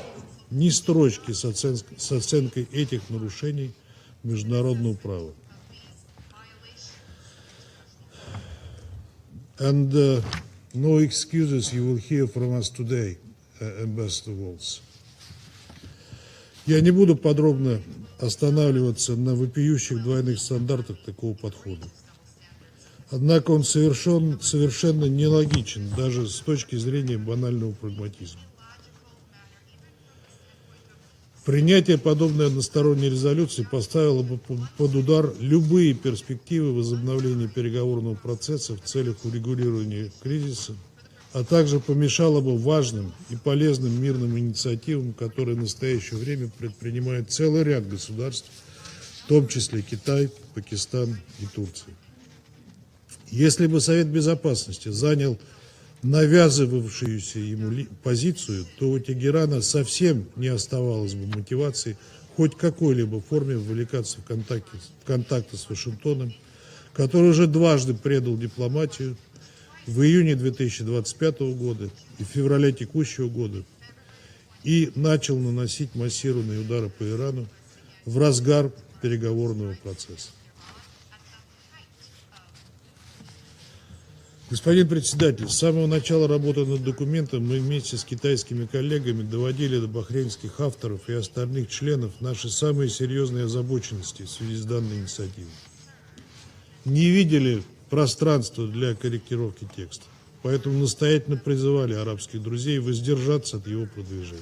ни строчки с оценкой этих нарушений международного права. And no excuses you will hear from us today, Ambassador Waltz. Я не буду подробно останавливаться на вопиющих двойных стандартах такого подхода. Однако он совершенно нелогичен, даже с точки зрения банального прагматизма. Принятие подобной односторонней резолюции поставило бы под удар любые перспективы возобновления переговорного процесса в целях урегулирования кризиса, а также помешало бы важным и полезным мирным инициативам, которые в настоящее время предпринимает целый ряд государств, в том числе Китай, Пакистан и Турция. Если бы Совет Безопасности занял навязывавшуюся ему позицию, то у Тегерана совсем не оставалось бы мотивации хоть в какой-либо форме вовлекаться в контакты с Вашингтоном, который уже дважды предал дипломатию в июне 2025 года и в феврале текущего года и начал наносить массированные удары по Ирану в разгар переговорного процесса. Господин председатель, с самого начала работы над документом мы вместе с китайскими коллегами доводили до бахрейнских авторов и остальных членов наши самые серьезные озабоченности в связи с данной инициативой. Не видели пространства для корректировки текста, поэтому настоятельно призывали арабских друзей воздержаться от его продвижения.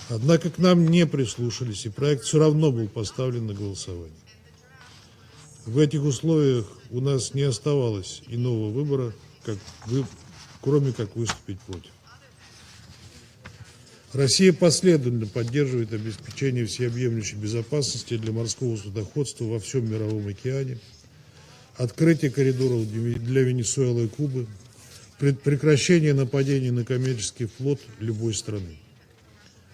Однако к нам не прислушались, и проект все равно был поставлен на голосование. В этих условиях у нас не оставалось иного выбора, кроме как выступить против. Россия последовательно поддерживает обеспечение всеобъемлющей безопасности для морского судоходства во всем Мировом океане, открытие коридоров для Венесуэлы и Кубы, прекращение нападений на коммерческий флот любой страны.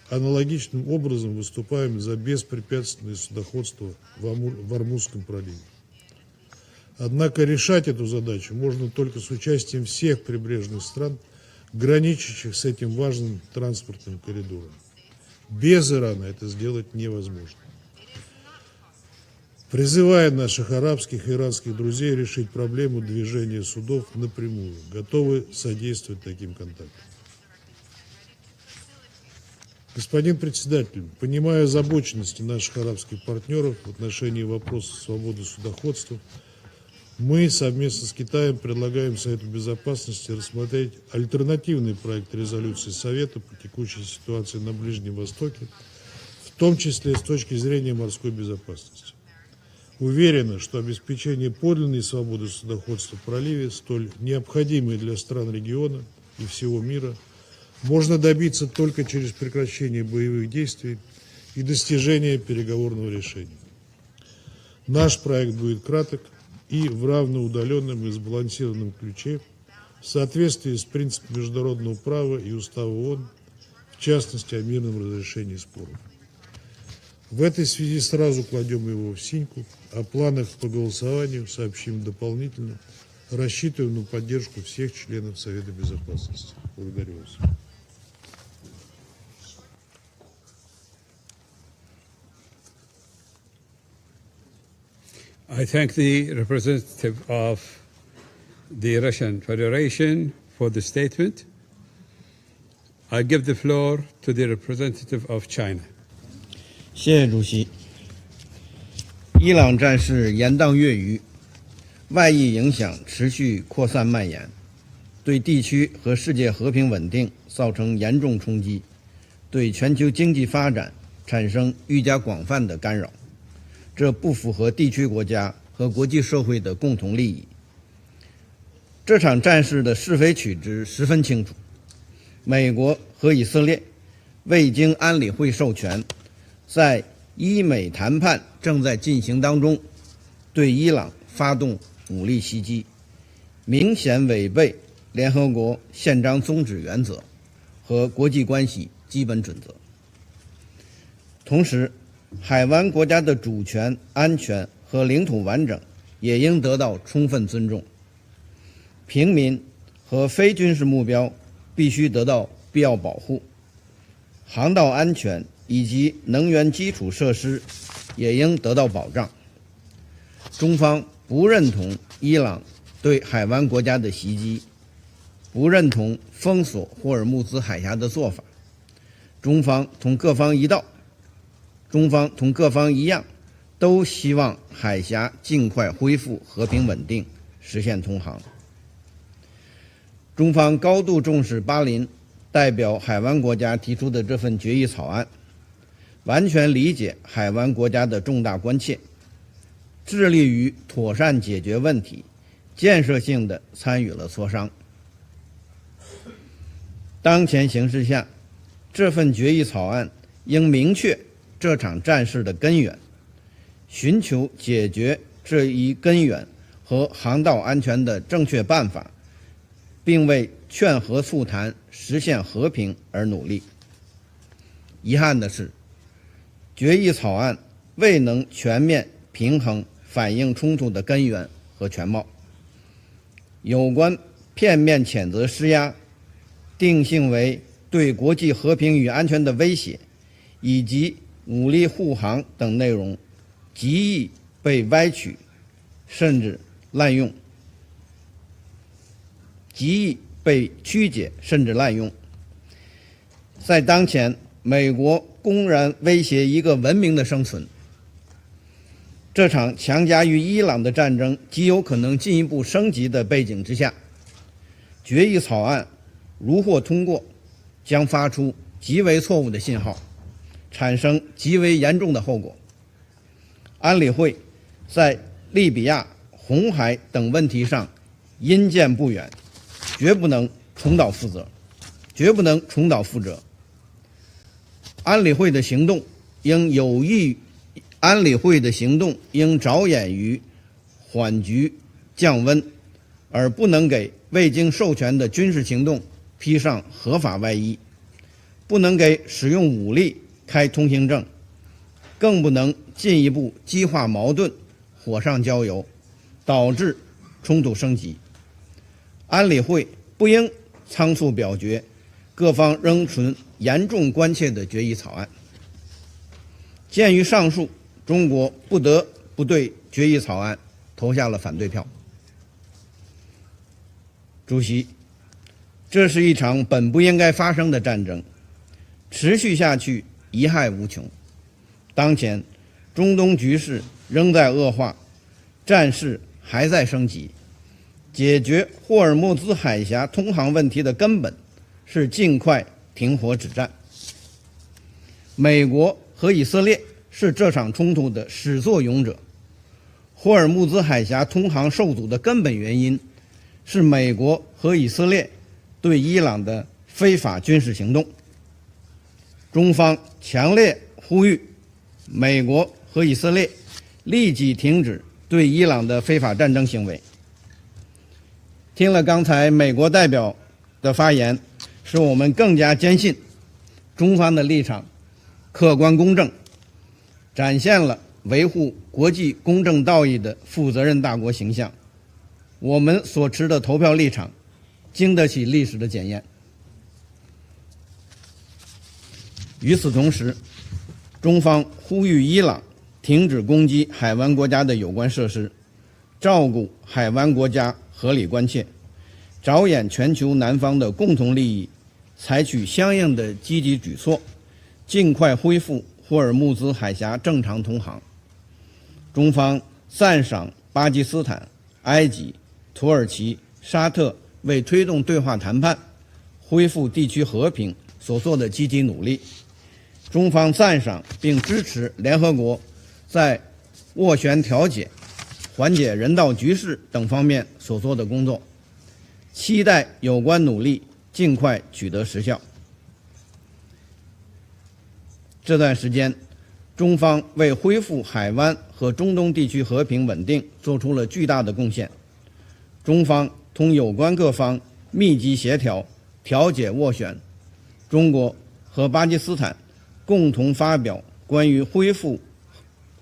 Аналогичным образом выступаем за беспрепятственное судоходство в Ормузском проливе. Однако решать эту задачу можно только с участием всех прибрежных стран, граничащих с этим важным транспортным коридором. Без Ирана это сделать невозможно. Призывая наших арабских и иранских друзей решить проблему движения судов напрямую, готовы содействовать таким контактам. Господин председатель, понимая озабоченности наших арабских партнеров в отношении вопроса свободы судоходства, мы совместно с Китаем предлагаем Совету Безопасности рассмотреть альтернативный проект резолюции Совета по текущей ситуации на Ближнем Востоке, в том числе с точки зрения морской безопасности. Уверена, что обеспечение подлинной свободы судоходства в проливе, столь необходимой для стран региона и всего мира, можно добиться только через прекращение боевых действий и достижение переговорного решения. Наш проект будет краток и в равноудаленном и сбалансированном ключе в соответствии с принципом международного права и Устава ООН, в частности о мирном разрешении споров. В этой связи сразу кладем его в синьку, о планах по голосованию сообщим дополнительно, рассчитываем на поддержку всех членов Совета Безопасности. Благодарю вас. I thank the representative of the Russian Federation for the statement. I give the floor to the representative of China. 谢谢主席。伊朗战事延宕月余，外溢影响持续扩散蔓延，对地区和世界和平稳定造成严重冲击，对全球经济发展产生愈加广泛的干扰。这不符合地区国家和国际社会的共同利益。这场战事的是非曲直十分清楚，美国和以色列未经安理会授权，在伊美谈判正在进行当中，对伊朗发动武力袭击，明显违背联合国宪章宗旨原则和国际关系基本准则。同时，海湾国家的主权、安全和领土完整也应得到充分尊重。平民和非军事目标必须得到必要保护，航道安全以及能源基础设施也应得到保障。中方不认同伊朗对海湾国家的袭击，不认同封锁霍尔木兹海峡的做法。中方同各方一样，都希望海峡尽快恢复和平稳定，实现通航。中方高度重视巴林代表海湾国家提出的这份决议草案，完全理解海湾国家的重大关切，致力于妥善解决问题，建设性地参与了磋商。当前形势下，这份决议草案应明确这场战事的根源，寻求解决这一根源和航道安全的正确办法，并为劝和促谈、实现和平而努力。遗憾的是，决议草案未能全面平衡反映冲突的根源和全貌。有关片面谴责施压、定性为对国际和平与安全的威胁，以及武力护航等内容，极易被歪曲，甚至滥用，极易被曲解甚至滥用。在当前美国公然威胁一个文明的生存，这场强加于伊朗的战争极有可能进一步升级的背景之下，决议草案如获通过，将发出极为错误的信号，产生极为严重的后果。安理会在利比亚、红海等问题上因见不远，绝不能重蹈覆辙。安理会的行动应着眼于缓局降温，而不能给未经授权的军事行动披上合法外衣，不能给使用武力开通行证，更不能进一步激化矛盾，火上浇油，导致冲突升级。安理会不应仓促表决各方仍存严重关切的决议草案。鉴于上述，中国不得不对决议草案投下了反对票。主席，这是一场本不应该发生的战争，持续下去贻害无穷。当前中东局势仍在恶化，战事还在升级，解决霍尔木兹海峡通航问题的根本是尽快停火止战。美国和以色列是这场冲突的始作俑者，霍尔木兹海峡通航受阻的根本原因是美国和以色列对伊朗的非法军事行动。中方强烈呼吁美国和以色列立即停止对伊朗的非法战争行为。听了刚才美国代表的发言，使我们更加坚信中方的立场客观公正，展现了维护国际公正道义的负责任大国形象。我们所持的投票立场经得起历史的检验。与此同时，中方呼吁伊朗停止攻击海湾国家的有关设施，照顾海湾国家合理关切，着眼全球南方的共同利益，采取相应的积极举措，尽快恢复霍尔木兹海峡正常通航。中方赞赏巴基斯坦、埃及、土耳其、沙特为推动对话谈判、恢复地区和平所做的积极努力。中方赞赏并支持联合国在斡旋调解、缓解人道局势等方面所做的工作，期待有关努力尽快取得实效。这段时间，中方为恢复海湾和中东地区和平稳定做出了巨大的贡献。中方同有关各方密集协调、调解斡旋，中国和巴基斯坦共同发表关于恢复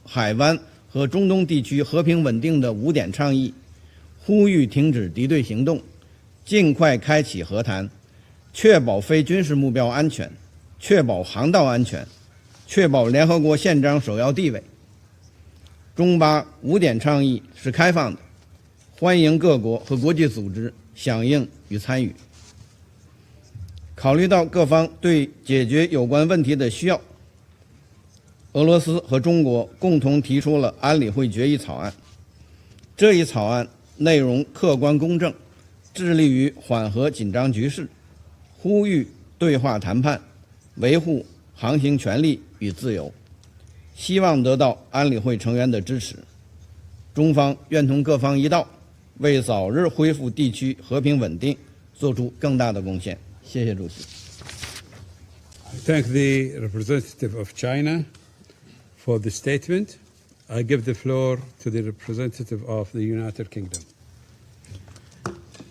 海湾和中东地区和平稳定的5点倡议，呼吁停止敌对行动，尽快开启和谈，确保非军事目标安全，确保航道安全，确保联合国宪章首要地位。中巴5点倡议是开放的，欢迎各国和国际组织响应与参与。考虑到各方对解决有关问题的需要，俄罗斯和中国共同提出了安理会决议草案。这一草案内容客观公正，致力于缓和紧张局势，呼吁对话谈判，维护航行权利与自由，希望得到安理会成员的支持。中方愿同各方一道，为早日恢复地区和平稳定做出更大的贡献。谢谢主席。I thank the representative of China for the statement. I give the floor to the representative of the United Kingdom.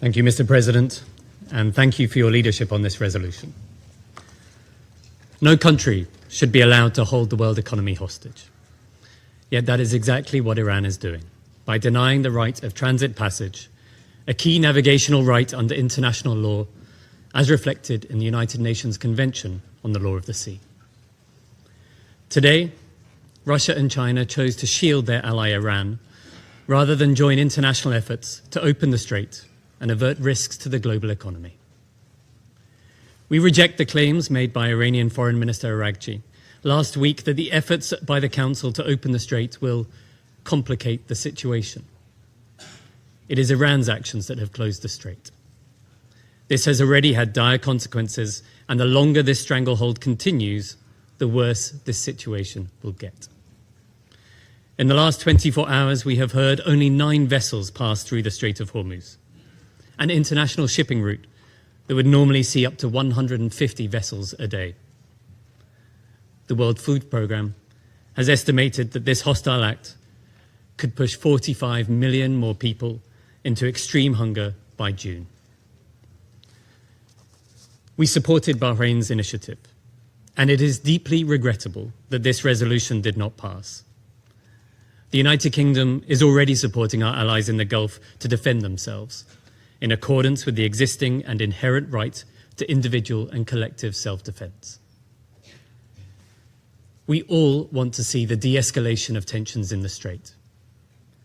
Thank you, Mr. President. and thank you for your leadership on this resolution. No country should be allowed to hold the world economy hostage. Yet that is exactly what Iran is doing, by denying the right of transit passage, a key navigational right under international law, as reflected in the United Nations Convention on the Law of the Sea. Today, Russia and China chose to shield their ally Iran rather than join international efforts to open the strait and avert risks to the global economy. We reject the claims made by Iranian Foreign Minister Araghchi last week that the efforts by the Council to open the strait will complicate the situation. It is Iran's actions that have closed the strait. This has already had dire consequences, and the longer this stranglehold continues, the worse this situation will get. In the last 24 hours, we have heard only 9 vessels pass through the Strait of Hormuz, an international shipping route that would normally see up to 150 vessels a day. The World Food Programme has estimated that this hostile act could push 45 million more people into extreme hunger by June. We supported Bahrain's initiative, and it is deeply regrettable that this resolution did not pass. The United Kingdom is already supporting our allies in the Gulf to defend themselves, in accordance with the existing and inherent right to individual and collective self-defense. We all want to see the de-escalation of tensions in the Strait,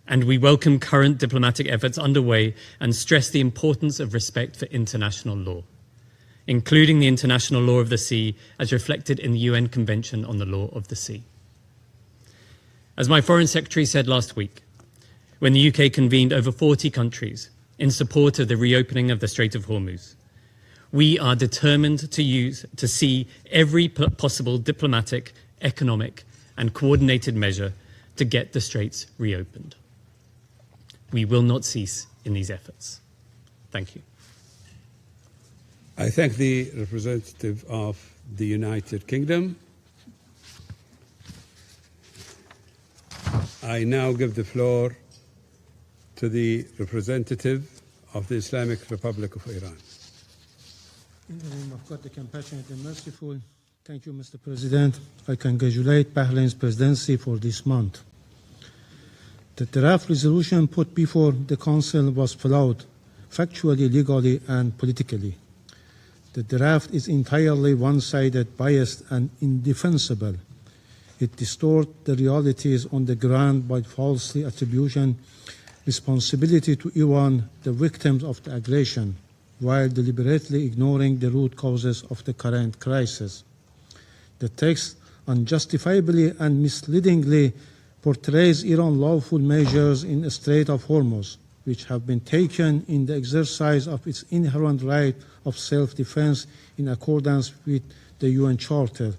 and we welcome current diplomatic efforts underway and stress the importance of respect for international law, including the international law of the sea as reflected in the UN Convention on the Law of the Sea. As my Foreign Secretary said last week, when the UK convened over 40 countries in support of the reopening of the Strait of Hormuz, we are determined to see every possible diplomatic, economic, and coordinated measure to get the straits reopened. We will not cease in these efforts. Thank you. I thank the representative of the United Kingdom. I now give the floor to the representative of the Islamic Republic of Iran. In the name of God, the compassionate and merciful, thank you, Mr. President. I congratulate Bahrain's presidency for this month. The draft resolution put before the Council was flawed, factually, legally, and politically. The draft is entirely one-sided, biased, and indefensible. It distorts the realities on the ground by falsely attributing responsibility to Iran, the victims of the aggression, while deliberately ignoring the root causes of the current crisis. The text unjustifiably and misleadingly portrays Iran's lawful measures in the Strait of Hormuz, which have been taken in the exercise of its inherent right of self-defense in accordance with the UN Charter,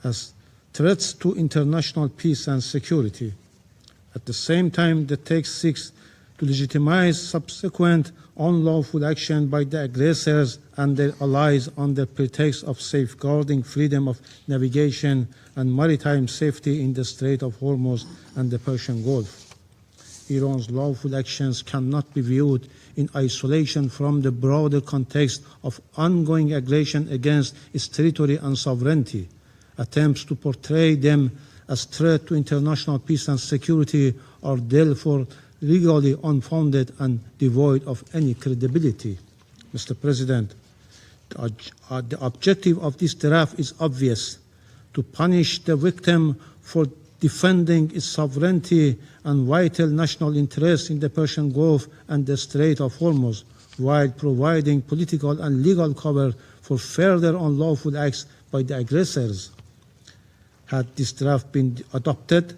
as threats to international peace and security. At the same time, the text seeks to legitimize subsequent unlawful action by the aggressors and their allies under pretext of safeguarding freedom of navigation and maritime safety in the Strait of Hormuz and the Persian Gulf. Iran's lawful actions cannot be viewed in isolation from the broader context of ongoing aggression against its territory and sovereignty. Attempts to portray them as threat to international peace and security are therefore legally unfounded and devoid of any credibility. Mr. President, the objective of this draft is obvious: to punish the victim for defending its sovereignty and vital national interests in the Persian Gulf and the Strait of Hormuz, while providing political and legal cover for further unlawful acts by the aggressors. Had this draft been adopted,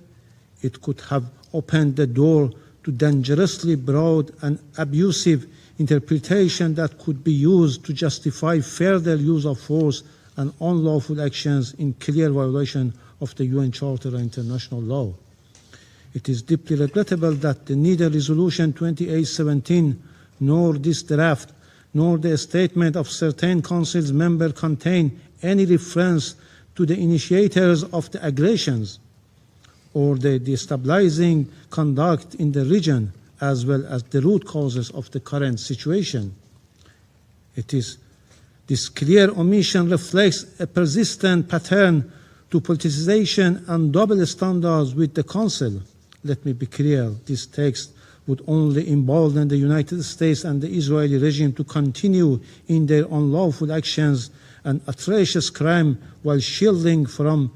it could have opened the door to dangerously broad and abusive interpretation that could be used to justify further use of force and unlawful actions in clear violation of the UN Charter and international law. It is deeply regrettable that neither Resolution 2817 nor this draft nor the statement of certain Council's members contain any reference to the initiators of the aggressions or the destabilizing conduct in the region, as well as the root causes of the current situation. This clear omission reflects a persistent pattern to politicization and double standards with the Council. Let me be clear, this text would only embolden the United States and the Israeli regime to continue in their unlawful actions and atrocious crime while shielding from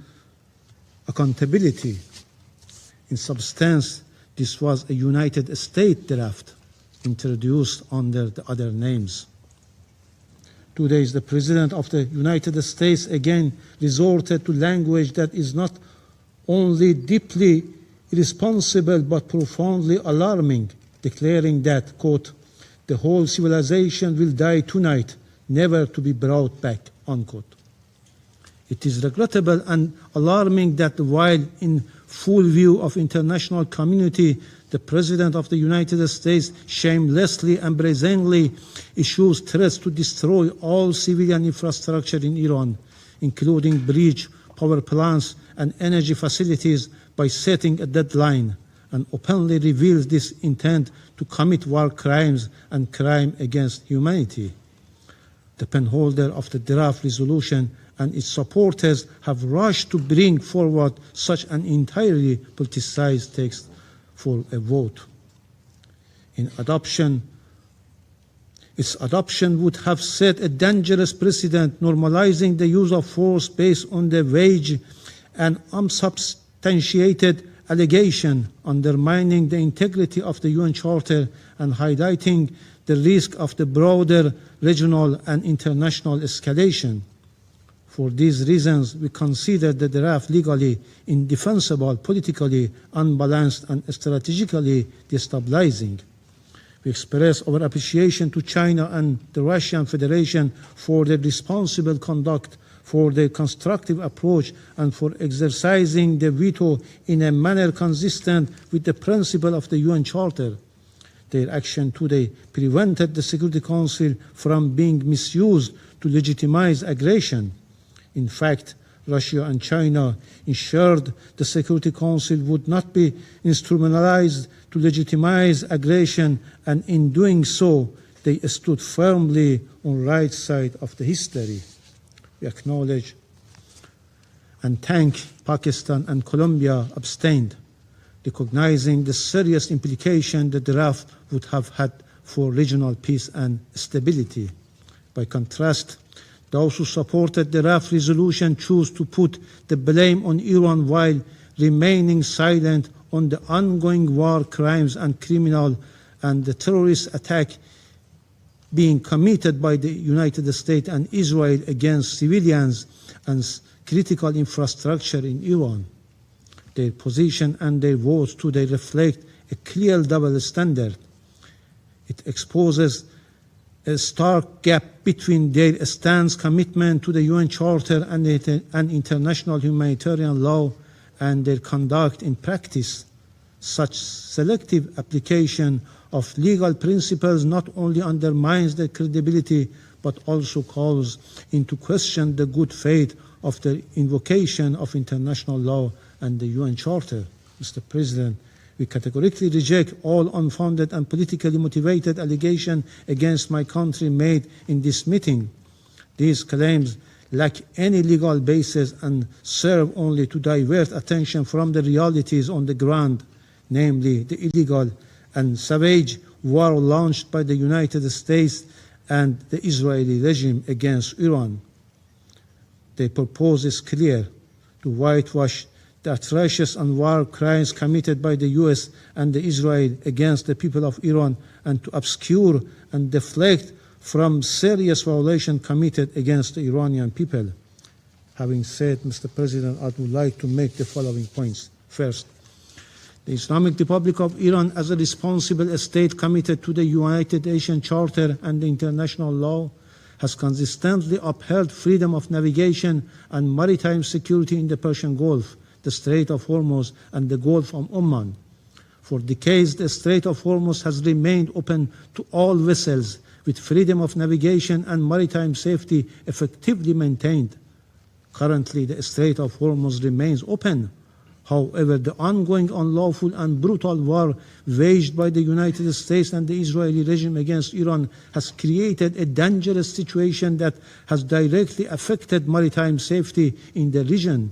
accountability. In substance, this was a United States draft introduced under the other names. Today, the President of the United States again resorted to language that is not only deeply irresponsible but profoundly alarming, declaring that, quote, "the whole civilization will die tonight, never to be brought back," unquote. It is regrettable and alarming that while in full view of international community, the President of the United States shamelessly and brazenly issues threats to destroy all civilian infrastructure in Iran, including breach power plants and energy facilities, by setting a deadline, and openly reveals this intent to commit war crimes and crime against humanity. The penholder of the draft resolution and its supporters have rushed to bring forward such an entirely politicized text for a vote. Its adoption would have set a dangerous precedent, normalizing the use of force based on the vague and unsubstantiated allegation, undermining the integrity of the UN Charter and highlighting the risk of the broader regional and international escalation. For these reasons, we consider the draft legally indefensible, politically unbalanced, and strategically destabilizing. We express our appreciation to China and the Russian Federation for their responsible conduct, for their constructive approach, and for exercising the veto in a manner consistent with the principle of the UN Charter. Their action today prevented the Security Council from being misused to legitimize aggression. In fact, Russia and China ensured the Security Council would not be instrumentalized to legitimize aggression, and in doing so, they stood firmly on the right side of the history. We acknowledge and thank Pakistan and Colombia abstained, recognizing the serious implication the draft would have had for regional peace and stability. By contrast, those who supported the draft resolution choose to put the blame on Iran while remaining silent on the ongoing war crimes and criminal and the terrorist attack being committed by the United States and Israel against civilians and critical infrastructure in Iran. Their position and their votes today reflect a clear double standard. It exposes a stark gap between their stance commitment to the UN Charter and international humanitarian law and their conduct in practice. Such selective application of legal principles not only undermines their credibility but also calls into question the good faith of the invocation of international law and the UN Charter. Mr. President, we categorically reject all unfounded and politically motivated allegations against my country made in this meeting. These claims lack any legal basis and serve only to divert attention from the realities on the ground, namely the illegal and savage war launched by the United States and the Israeli regime against Iran. Their purpose is clear: to whitewash the atrocious and war crimes committed by the US and Israel against the people of Iran, and to obscure and deflect from serious violations committed against the Iranian people. Having said, Mr. President, I would like to make the following points. First, the Islamic Republic of Iran, as a responsible state committed to the United Nations Charter and the international law, has consistently upheld freedom of navigation and maritime security in the Persian Gulf, the Strait of Hormuz, and the Gulf of Oman. For decades, the Strait of Hormuz has remained open to all vessels, with freedom of navigation and maritime safety effectively maintained. Currently, the Strait of Hormuz remains open. However, the ongoing unlawful and brutal war waged by the United States and the Israeli regime against Iran has created a dangerous situation that has directly affected maritime safety in the region.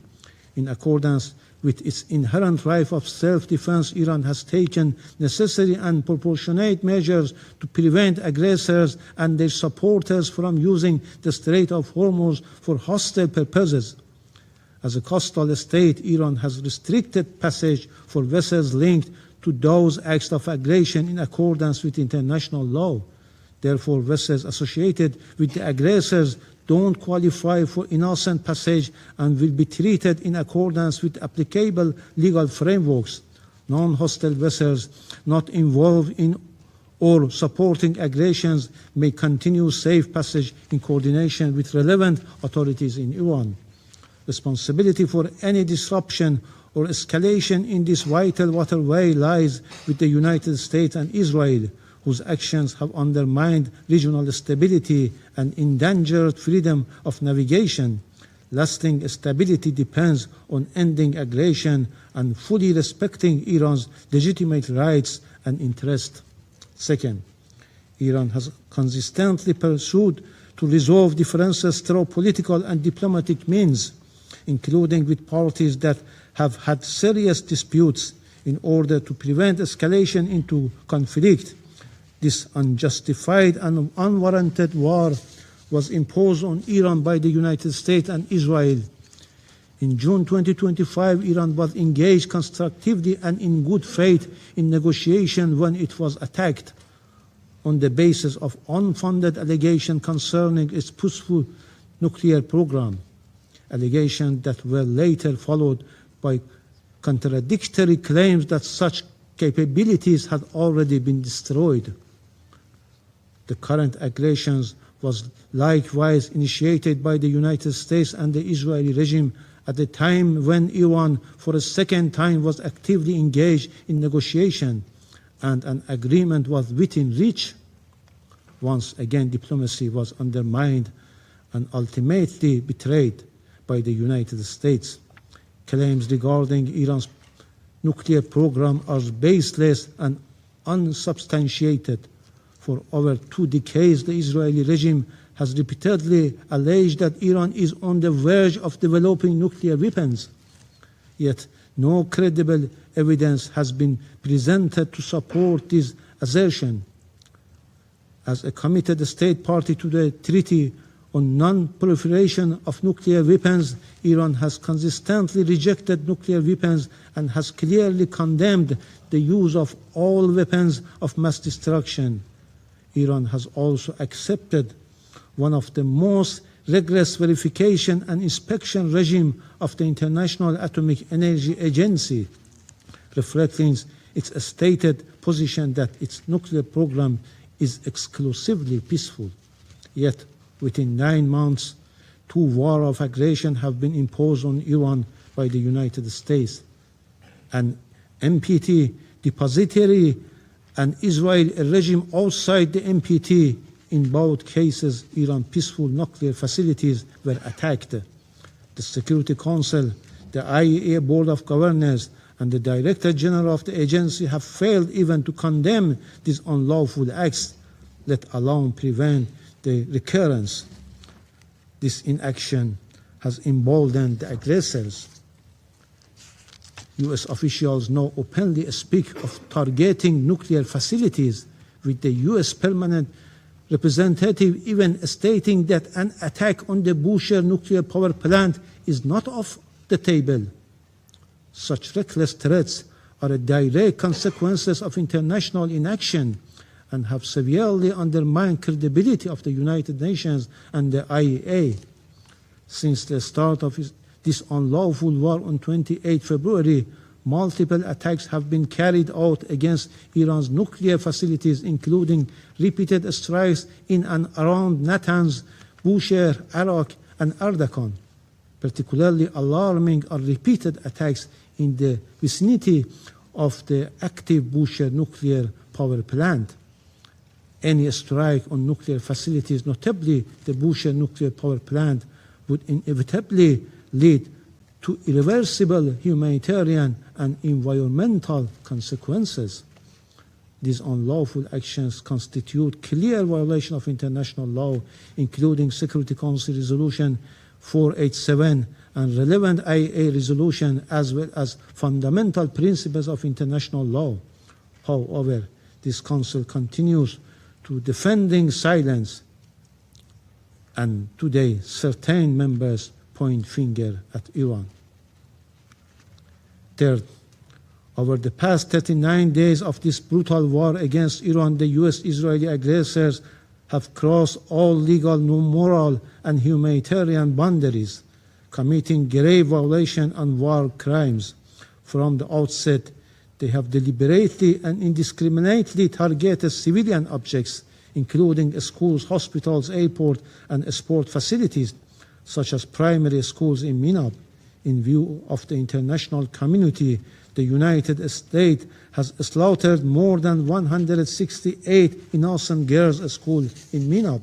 In accordance with its inherent right of self-defense, Iran has taken necessary and proportionate measures to prevent aggressors and their supporters from using the Strait of Hormuz for hostile purposes. As a coastal state, Iran has restricted passage for vessels linked to those acts of aggression in accordance with international law. Therefore, vessels associated with the aggressors don't qualify for innocent passage and will be treated in accordance with applicable legal frameworks. Non-hostile vessels not involved in or supporting aggressions may continue safe passage in coordination with relevant authorities in Iran. Responsibility for any disruption or escalation in this vital waterway lies with the United States and Israel, whose actions have undermined regional stability and endangered freedom of navigation. Lasting stability depends on ending aggression and fully respecting Iran's legitimate rights and interests. Second, Iran has consistently pursued to resolve differences through political and diplomatic means, including with parties that have had serious disputes, in order to prevent escalation into conflict. This unjustified and unwarranted war was imposed on Iran by the United States and Israel. In June 2025, Iran was engaged constructively and in good faith in negotiation when it was attacked on the basis of unfounded allegations concerning its peaceful nuclear program. Allegations that were later followed by contradictory claims that such capabilities had already been destroyed. The current aggressions was likewise initiated by the United States and the Israeli regime at the time when Iran for a second time was actively engaged in negotiation and an agreement was within reach. Once again, diplomacy was undermined and ultimately betrayed by the United States. Claims regarding Iran's nuclear program are baseless and unsubstantiated. For over 2 decades, the Israeli regime has repeatedly alleged that Iran is on the verge of developing nuclear weapons. Yet no credible evidence has been presented to support this assertion. As a committed state party to the Treaty on Non-Proliferation of Nuclear Weapons, Iran has consistently rejected nuclear weapons and has clearly condemned the use of all weapons of mass destruction. Iran has also accepted one of the most rigorous verification and inspection regime of the International Atomic Energy Agency, reflecting its stated position that its nuclear program is exclusively peaceful. Yet, within 9 months, 2 wars of aggression have been imposed on Iran by the United States. An NPT depository and Israel, a regime outside the NPT. In both cases, Iran's peaceful nuclear facilities were attacked. The Security Council, the IAEA Board of Governors, and the Director General of the agency have failed even to condemn these unlawful acts, let alone prevent the recurrence. This inaction has emboldened the aggressors. U.S. officials now openly speak of targeting nuclear facilities, with the U.S. permanent representative even stating that an attack on the Bushehr nuclear power plant is not off the table. Such reckless threats are a direct consequences of international inaction and have severely undermined credibility of the United Nations and the IAEA. Since the start of this unlawful war on 28 February, multiple attacks have been carried out against Iran's nuclear facilities, including repeated strikes in and around Natanz, Bushehr, Arak, and Ardakan. Particularly alarming are repeated attacks in the vicinity of the active Bushehr nuclear power plant. Any strike on nuclear facilities, notably the Bushehr nuclear power plant, would inevitably lead to irreversible humanitarian and environmental consequences. These unlawful actions constitute clear violation of international law, including Security Council Resolution 487 and relevant IAEA resolution, as well as fundamental principles of international law. However, this Council continues to defending silence, and today certain members point finger at Iran. Third, over the past 39 days of this brutal war against Iran, the U.S.-Israeli aggressors have crossed all legal, moral, and humanitarian boundaries, committing grave violation and war crimes. From the outset, they have deliberately and indiscriminately targeted civilian objects, including schools, hospitals, airports, and sport facilities, such as primary schools in Minab. In view of the international community, the United States has slaughtered more than 168 innocent girls at school in Minab.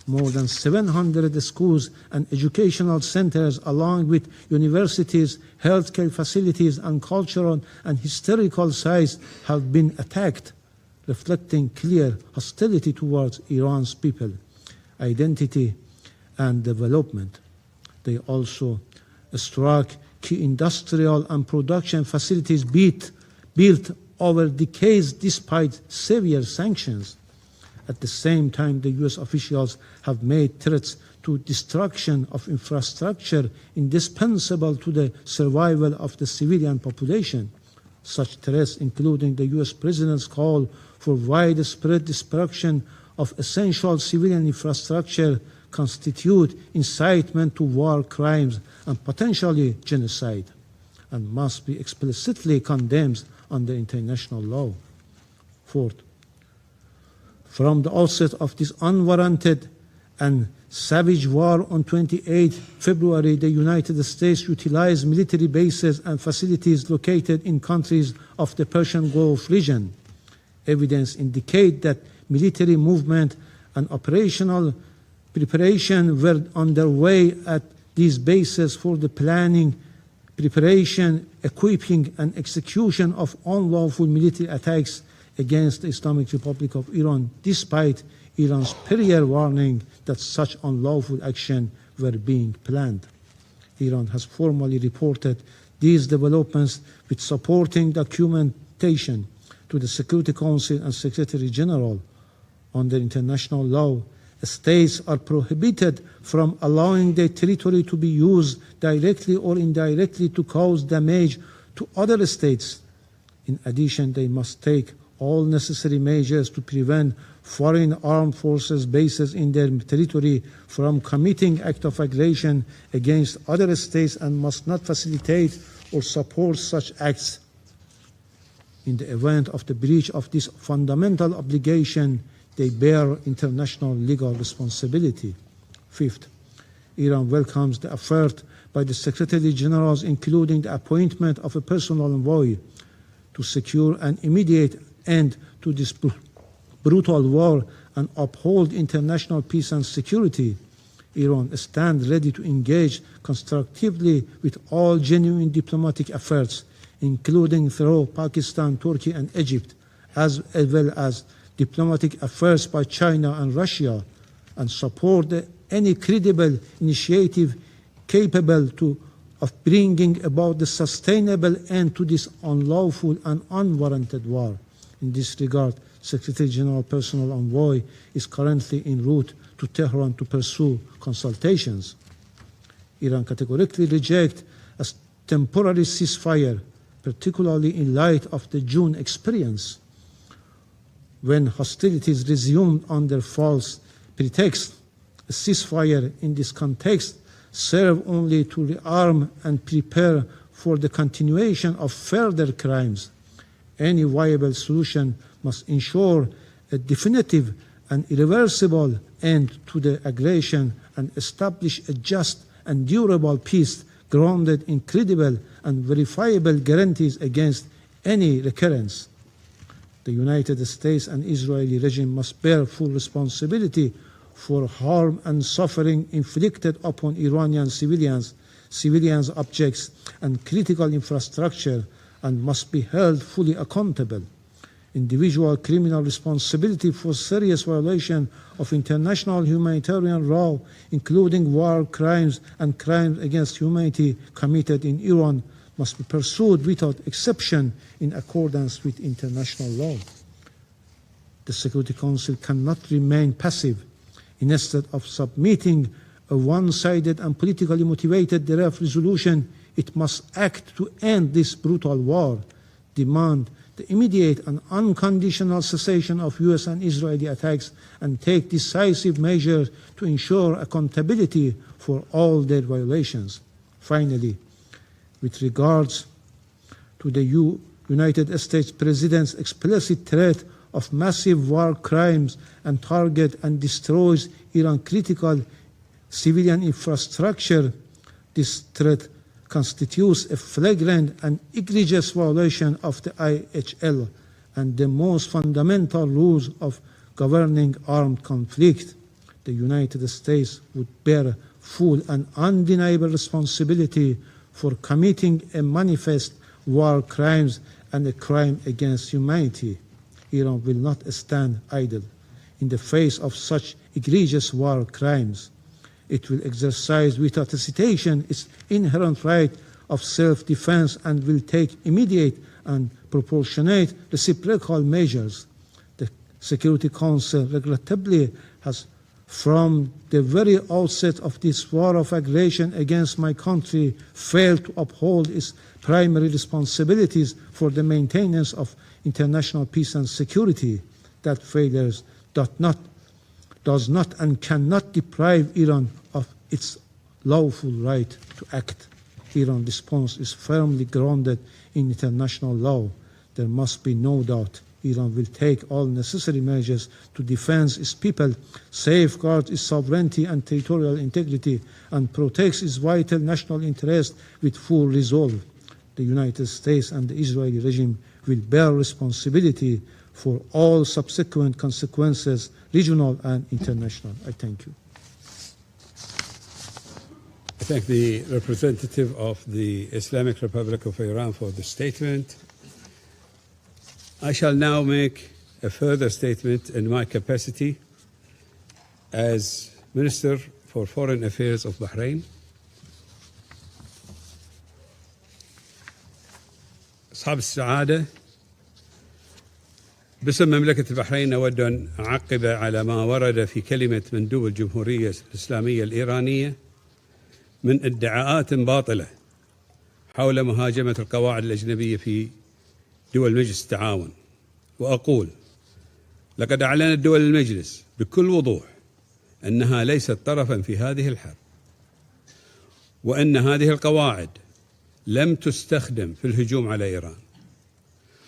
More than 700 schools and educational centers, along with universities, healthcare facilities, and cultural and historical sites have been attacked, reflecting clear hostility towards Iran's people, identity, and development. They also struck key industrial and production facilities built over decades despite severe sanctions. At the same time, the U.S. officials have made threats to destruction of infrastructure indispensable to the survival of the civilian population. Such threats, including the U.S. President's call for widespread destruction of essential civilian infrastructure, constitute incitement to war crimes and potentially genocide, and must be explicitly condemned under international law. Fourth, from the outset of this unwarranted and savage war on 28 February, the United States utilized military bases and facilities located in countries of the Persian Gulf region. Evidence indicates that military movement and operational preparation were underway at these bases for the planning, preparation, equipping, and execution of unlawful military attacks against the Islamic Republic of Iran, despite Iran's prior warning that such unlawful action were being planned. Iran has formally reported these developments with supporting documentation to the Security Council and Secretary General. Under international law, states are prohibited from allowing their territory to be used directly or indirectly to cause damage to other states. In addition, they must take all necessary measures to prevent foreign armed forces bases in their territory from committing acts of aggression against other states and must not facilitate or support such acts. In the event of the breach of this fundamental obligation, they bear international legal responsibility. Fifth, Iran welcomes the effort by the Secretary Generals, including the appointment of a personal envoy, to secure an immediate end to this brutal war and uphold international peace and security. Iran stands ready to engage constructively with all genuine diplomatic efforts, including through Pakistan, Turkey, and Egypt, as well as diplomatic efforts by China and Russia, and support any credible initiative capable of bringing about the sustainable end to this unlawful and unwarranted war. In this regard, Secretary General Personal Envoy is currently en route to Tehran to pursue consultations. Iran categorically rejects a temporary ceasefire, particularly in light of the June experience, when hostilities resumed under false pretext. A ceasefire in this context serves only to rearm and prepare for the continuation of further crimes. Any viable solution must ensure a definitive and irreversible end to the aggression and establish a just and durable peace grounded in credible and verifiable guarantees against any recurrence. The United States and Israeli regime must bear full responsibility for harm and suffering inflicted upon Iranian civilians civilians, objects, and critical infrastructure and must be held fully accountable. Individual criminal responsibility for serious violation of international humanitarian law, including war crimes and crimes against humanity committed in Iran, must be pursued without exception in accordance with international law. The Security Council cannot remain passive. Instead of submitting a one-sided and politically motivated draft resolution, it must act to end this brutal war, demand the immediate and unconditional cessation of U.S. and Israeli attacks, and take decisive measures to ensure accountability for all their violations. Finally, with regards to the United States President's explicit threat of massive war crimes and target and destroys Iran's critical civilian infrastructure, this threat constitutes a flagrant and egregious violation of the IHL and the most fundamental rules of governing armed conflict. The United States would bear full and undeniable responsibility for committing a manifest war crimes and a crime against humanity. Iran will not stand idle in the face of such egregious war crimes. It will exercise without hesitation its inherent right of self-defense and will take immediate and proportionate reciprocal measures. The Security Council regrettably has, from the very outset of this war of aggression against my country, failed to uphold its primary responsibilities for the maintenance of international peace and security. That failure does not and cannot deprive Iran of its lawful right to act. Iran's response is firmly grounded in international law. There must be no doubt Iran will take all necessary measures to defend its people, safeguard its sovereignty and territorial integrity, and protect its vital national interest with full resolve. The United States and the Israeli regime will bear responsibility for all subsequent consequences, regional and international. I thank you. I thank the representative of the Islamic Republic of Iran for the statement. I shall now make a further statement in my capacity as Minister for Foreign Affairs of Bahrain. أصحاب السعادة، باسم مملكة البحرين أود أن أعقب على ما ورد في كلمة مندوب الجمهورية الإسلامية الإيرانية من ادعاءات باطلة حول مهاجمة القواعد الأجنبية في دول مجلس التعاون. وأقول: لقد أعلنت دول المجلس بكل وضوح أنها ليست طرفا في هذه الحرب، وأن هذه القواعد لم تستخدم في الهجوم على إيران،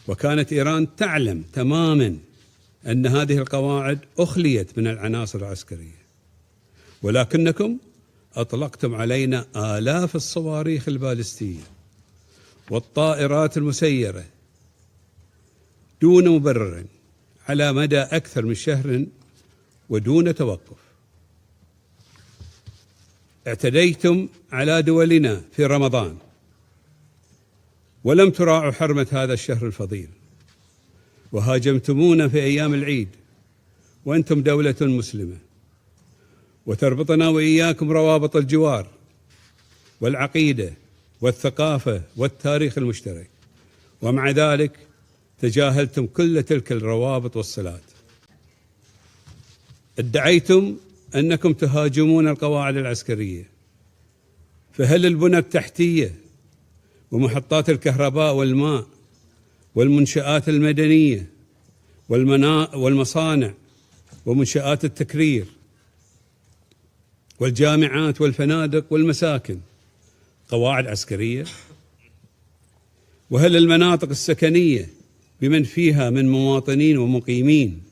وكانت إيران تعلم تماما أن هذه القواعد أخليت من العناصر العسكرية، ولكنكم أطلقتم علينا آلاف الصواريخ البالستية والطائرات المسيرة دون مبرر على مدى أكثر من شهر ودون توقف. اعتديتم على دولنا في رمضان ولم تراعوا حرمة هذا الشهر الفضيل، وهاجمتمونا في أيام العيد وأنتم دولة مسلمة، وتربطنا وإياكم روابط الجوار والعقيدة والثقافة والتاريخ المشترك، ومع ذلك تجاهلتم كل تلك الروابط والصلات. ادعيتم أنكم تهاجمون القواعد العسكرية، فهل البنى التحتية ومحطات الكهرباء والماء والمنشآت المدنية والمصانع ومنشآت التكرير والجامعات والفنادق والمساكن قواعد عسكرية؟ وهل المناطق السكنية بمن فيها من مواطنين ومقيمين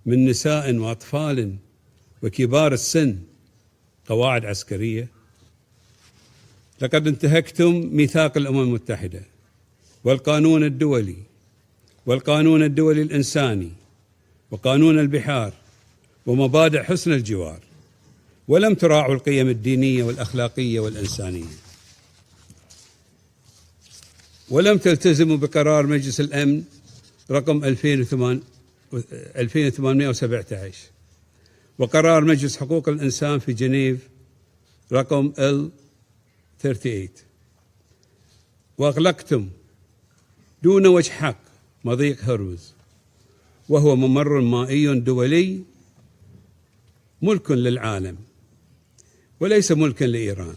من نساء وأطفال وكبار السن قواعد عسكرية؟ لقد انتهكتم ميثاق الأمم المتحدة والقانون الدولي والقانون الدولي الإنساني وقانون البحار ومبادئ حسن الجوار، ولم تراعوا القيم الدينية والأخلاقية والإنسانية. ولم تلتزموا بقرار مجلس الأمن رقم 2817 وقرار مجلس حقوق الإنسان في جنيف رقم L38، وأغلقتم دون وجه حق مضيق هرمز، وهو ممر مائي دولي ملك للعالم وليس ملكا لإيران.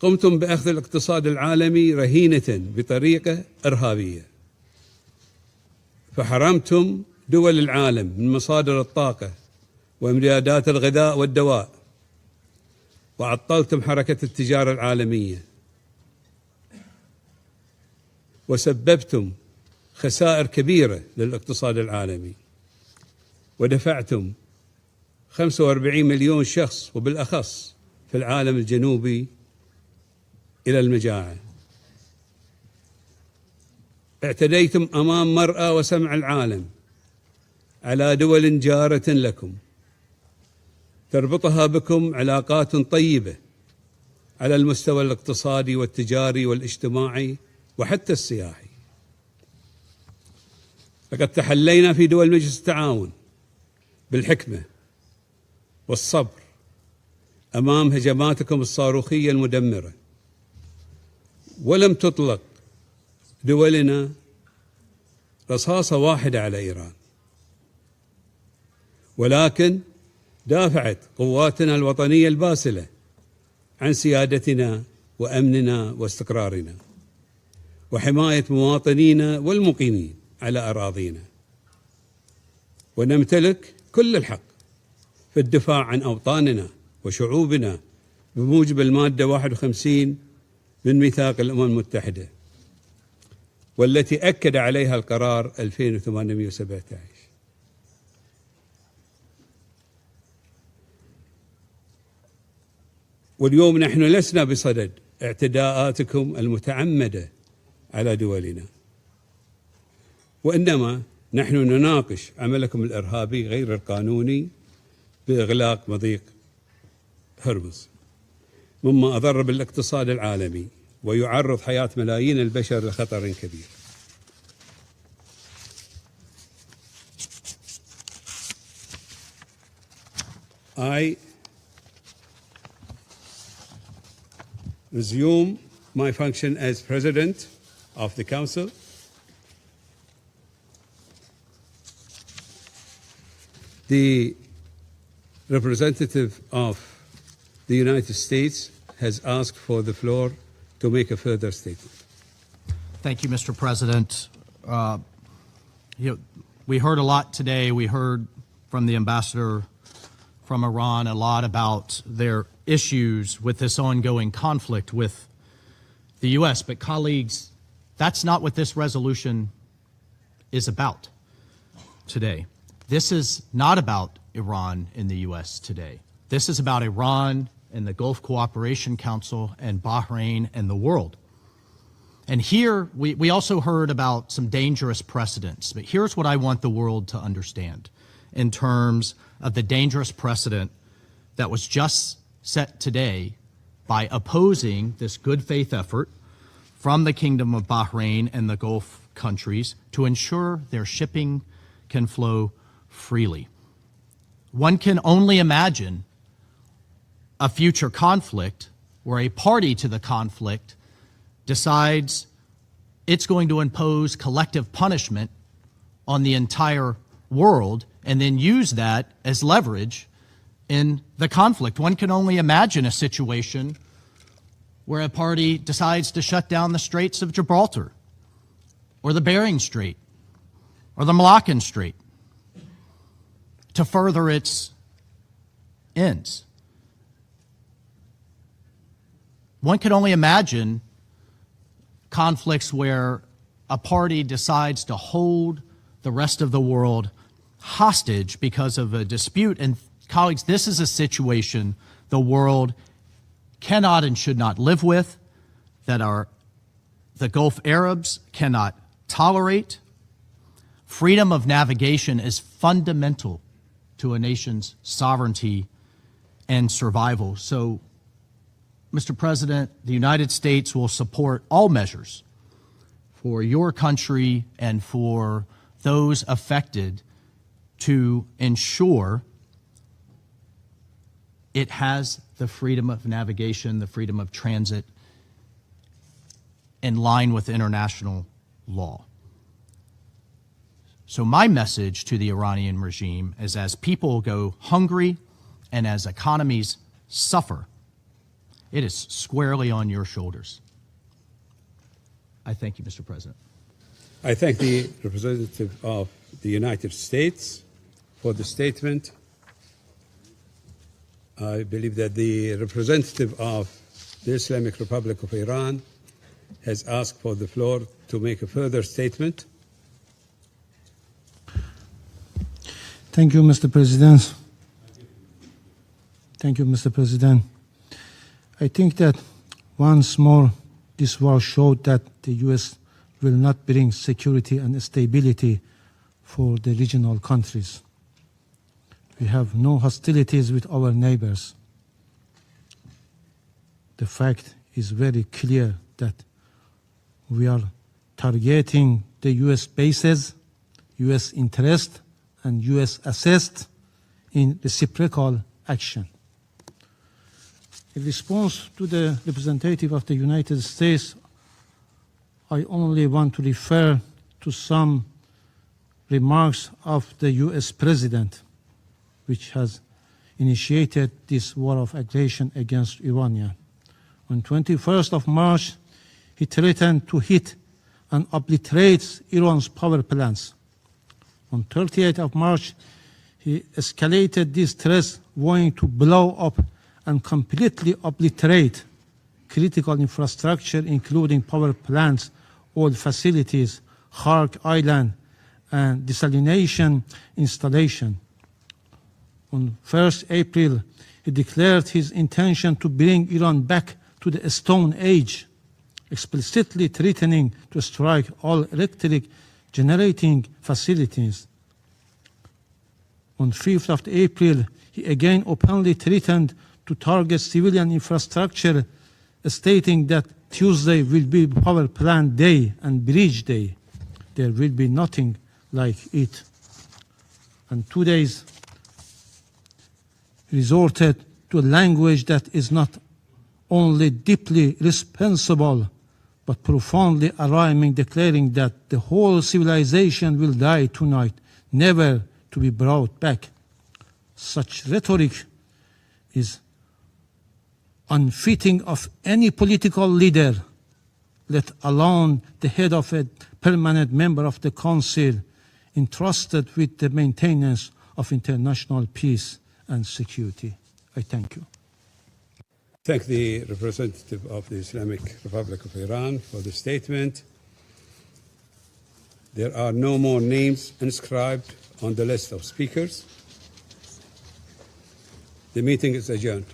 قمتم بأخذ الاقتصاد العالمي رهينة بطريقة إرهابية، فحرمتم دول العالم من مصادر الطاقة وإمدادات الغذاء والدواء، وعطلتم حركة التجارة العالمية، وسببتم خسائر كبيرة للاقتصاد العالمي، ودفعتم 45 مليون شخص وبالأخص في العالم الجنوبي إلى المجاعة. اعتديتم أمام مرأى وسمع العالم على دول جارة لكم تربطها بكم علاقات طيبة على المستوى الاقتصادي والتجاري والاجتماعي وحتى السياحي. لقد تحلينا في دول مجلس التعاون بالحكمة والصبر أمام هجماتكم الصاروخية المدمرة، ولم تطلق دولنا رصاصة واحدة على إيران، ولكن دافعت قواتنا الوطنية الباسلة عن سيادتنا وأمننا واستقرارنا وحماية مواطنينا والمقيمين على أراضينا، ونمتلك كل الحق في الدفاع عن أوطاننا وشعوبنا بموجب المادة 51 من ميثاق الأمم المتحدة، والتي أكد عليها القرار 2817. واليوم نحن لسنا بصدد اعتداءاتكم المتعمدة على دولنا، وإنما نحن نناقش عملكم الإرهابي غير القانوني بإغلاق مضيق هرمز، مما أضر بالاقتصاد العالمي ويعرض حياة ملايين البشر لخطر كبير. I resume my function as President of the Council. The representative of the United States has asked for the floor to make a further statement. Thank you, Mr. President. We heard a lot today. We heard from the ambassador from Iran a lot about their issues with this ongoing conflict with the U.S. But colleagues, that's not what this resolution is about today. This is not about Iran in the U.S. today. This is about Iran and the Gulf Cooperation Council and Bahrain and the world. And here, we also heard about some dangerous precedents, but here's what I want the world to understand in terms of the dangerous precedent that was just set today by opposing this good faith effort from the Kingdom of Bahrain and the Gulf countries to ensure their shipping can flow freely. One can only imagine a future conflict where a party to the conflict decides it's going to impose collective punishment on the entire world and then use that as leverage in the conflict. One can only imagine a situation where a party decides to shut down the Straits of Gibraltar or the Bering Strait or the Malaccan Strait to further its ends. One can only imagine conflicts where a party decides to hold the rest of the world hostage because of a dispute. And colleagues, this is a situation the world cannot and should not live with, that the Gulf Arabs cannot tolerate. Freedom of navigation is fundamental to a nation's sovereignty and survival. So Mr. President, the United States will support all measures for your country and for those affected to ensure it has the freedom of navigation, the freedom of transit in line with international law. So my message to the Iranian regime is, as people go hungry and as economies suffer, it is squarely on your shoulders. I thank you, Mr. President. I thank the representative of the United States for the statement. I believe that the representative of the Islamic Republic of Iran has asked for the floor to make a further statement. Thank you, Mr. President. Thank you, Mr. President. I think that once more this war showed that the U.S. will not bring security and stability for the regional countries. We have no hostilities with our neighbors. The fact is very clear that we are targeting the U.S. bases, U.S. interest, and U.S. assist in reciprocal action. In response to the representative of the United States, I only want to refer to some remarks of the U.S. President, which has initiated this war of aggression against Iran. On 21st of March, he threatened to hit and obliterate Iran's power plants. On 30th of March, he escalated these threats, vowing to blow up and completely obliterate critical infrastructure, including power plants, oil facilities, Khark Island, and desalination installation. On 1st April, he declared his intention to bring Iran back to the Stone Age, explicitly threatening to strike all electric generating facilities. On 5th of April, he again openly threatened to target civilian infrastructure, stating that Tuesday will be power plant day and bridge day. There will be nothing like it. And 2 days resorted to a language that is not only deeply responsible, but profoundly alarming, declaring that the whole civilization will die tonight, never to be brought back. Such rhetoric is unfitting of any political leader, let alone the head of a permanent member of the Council entrusted with the maintenance of international peace and security. I thank you. Thank the representative of the Islamic Republic of Iran for the statement. There are no more names inscribed on the list of speakers. The meeting is adjourned.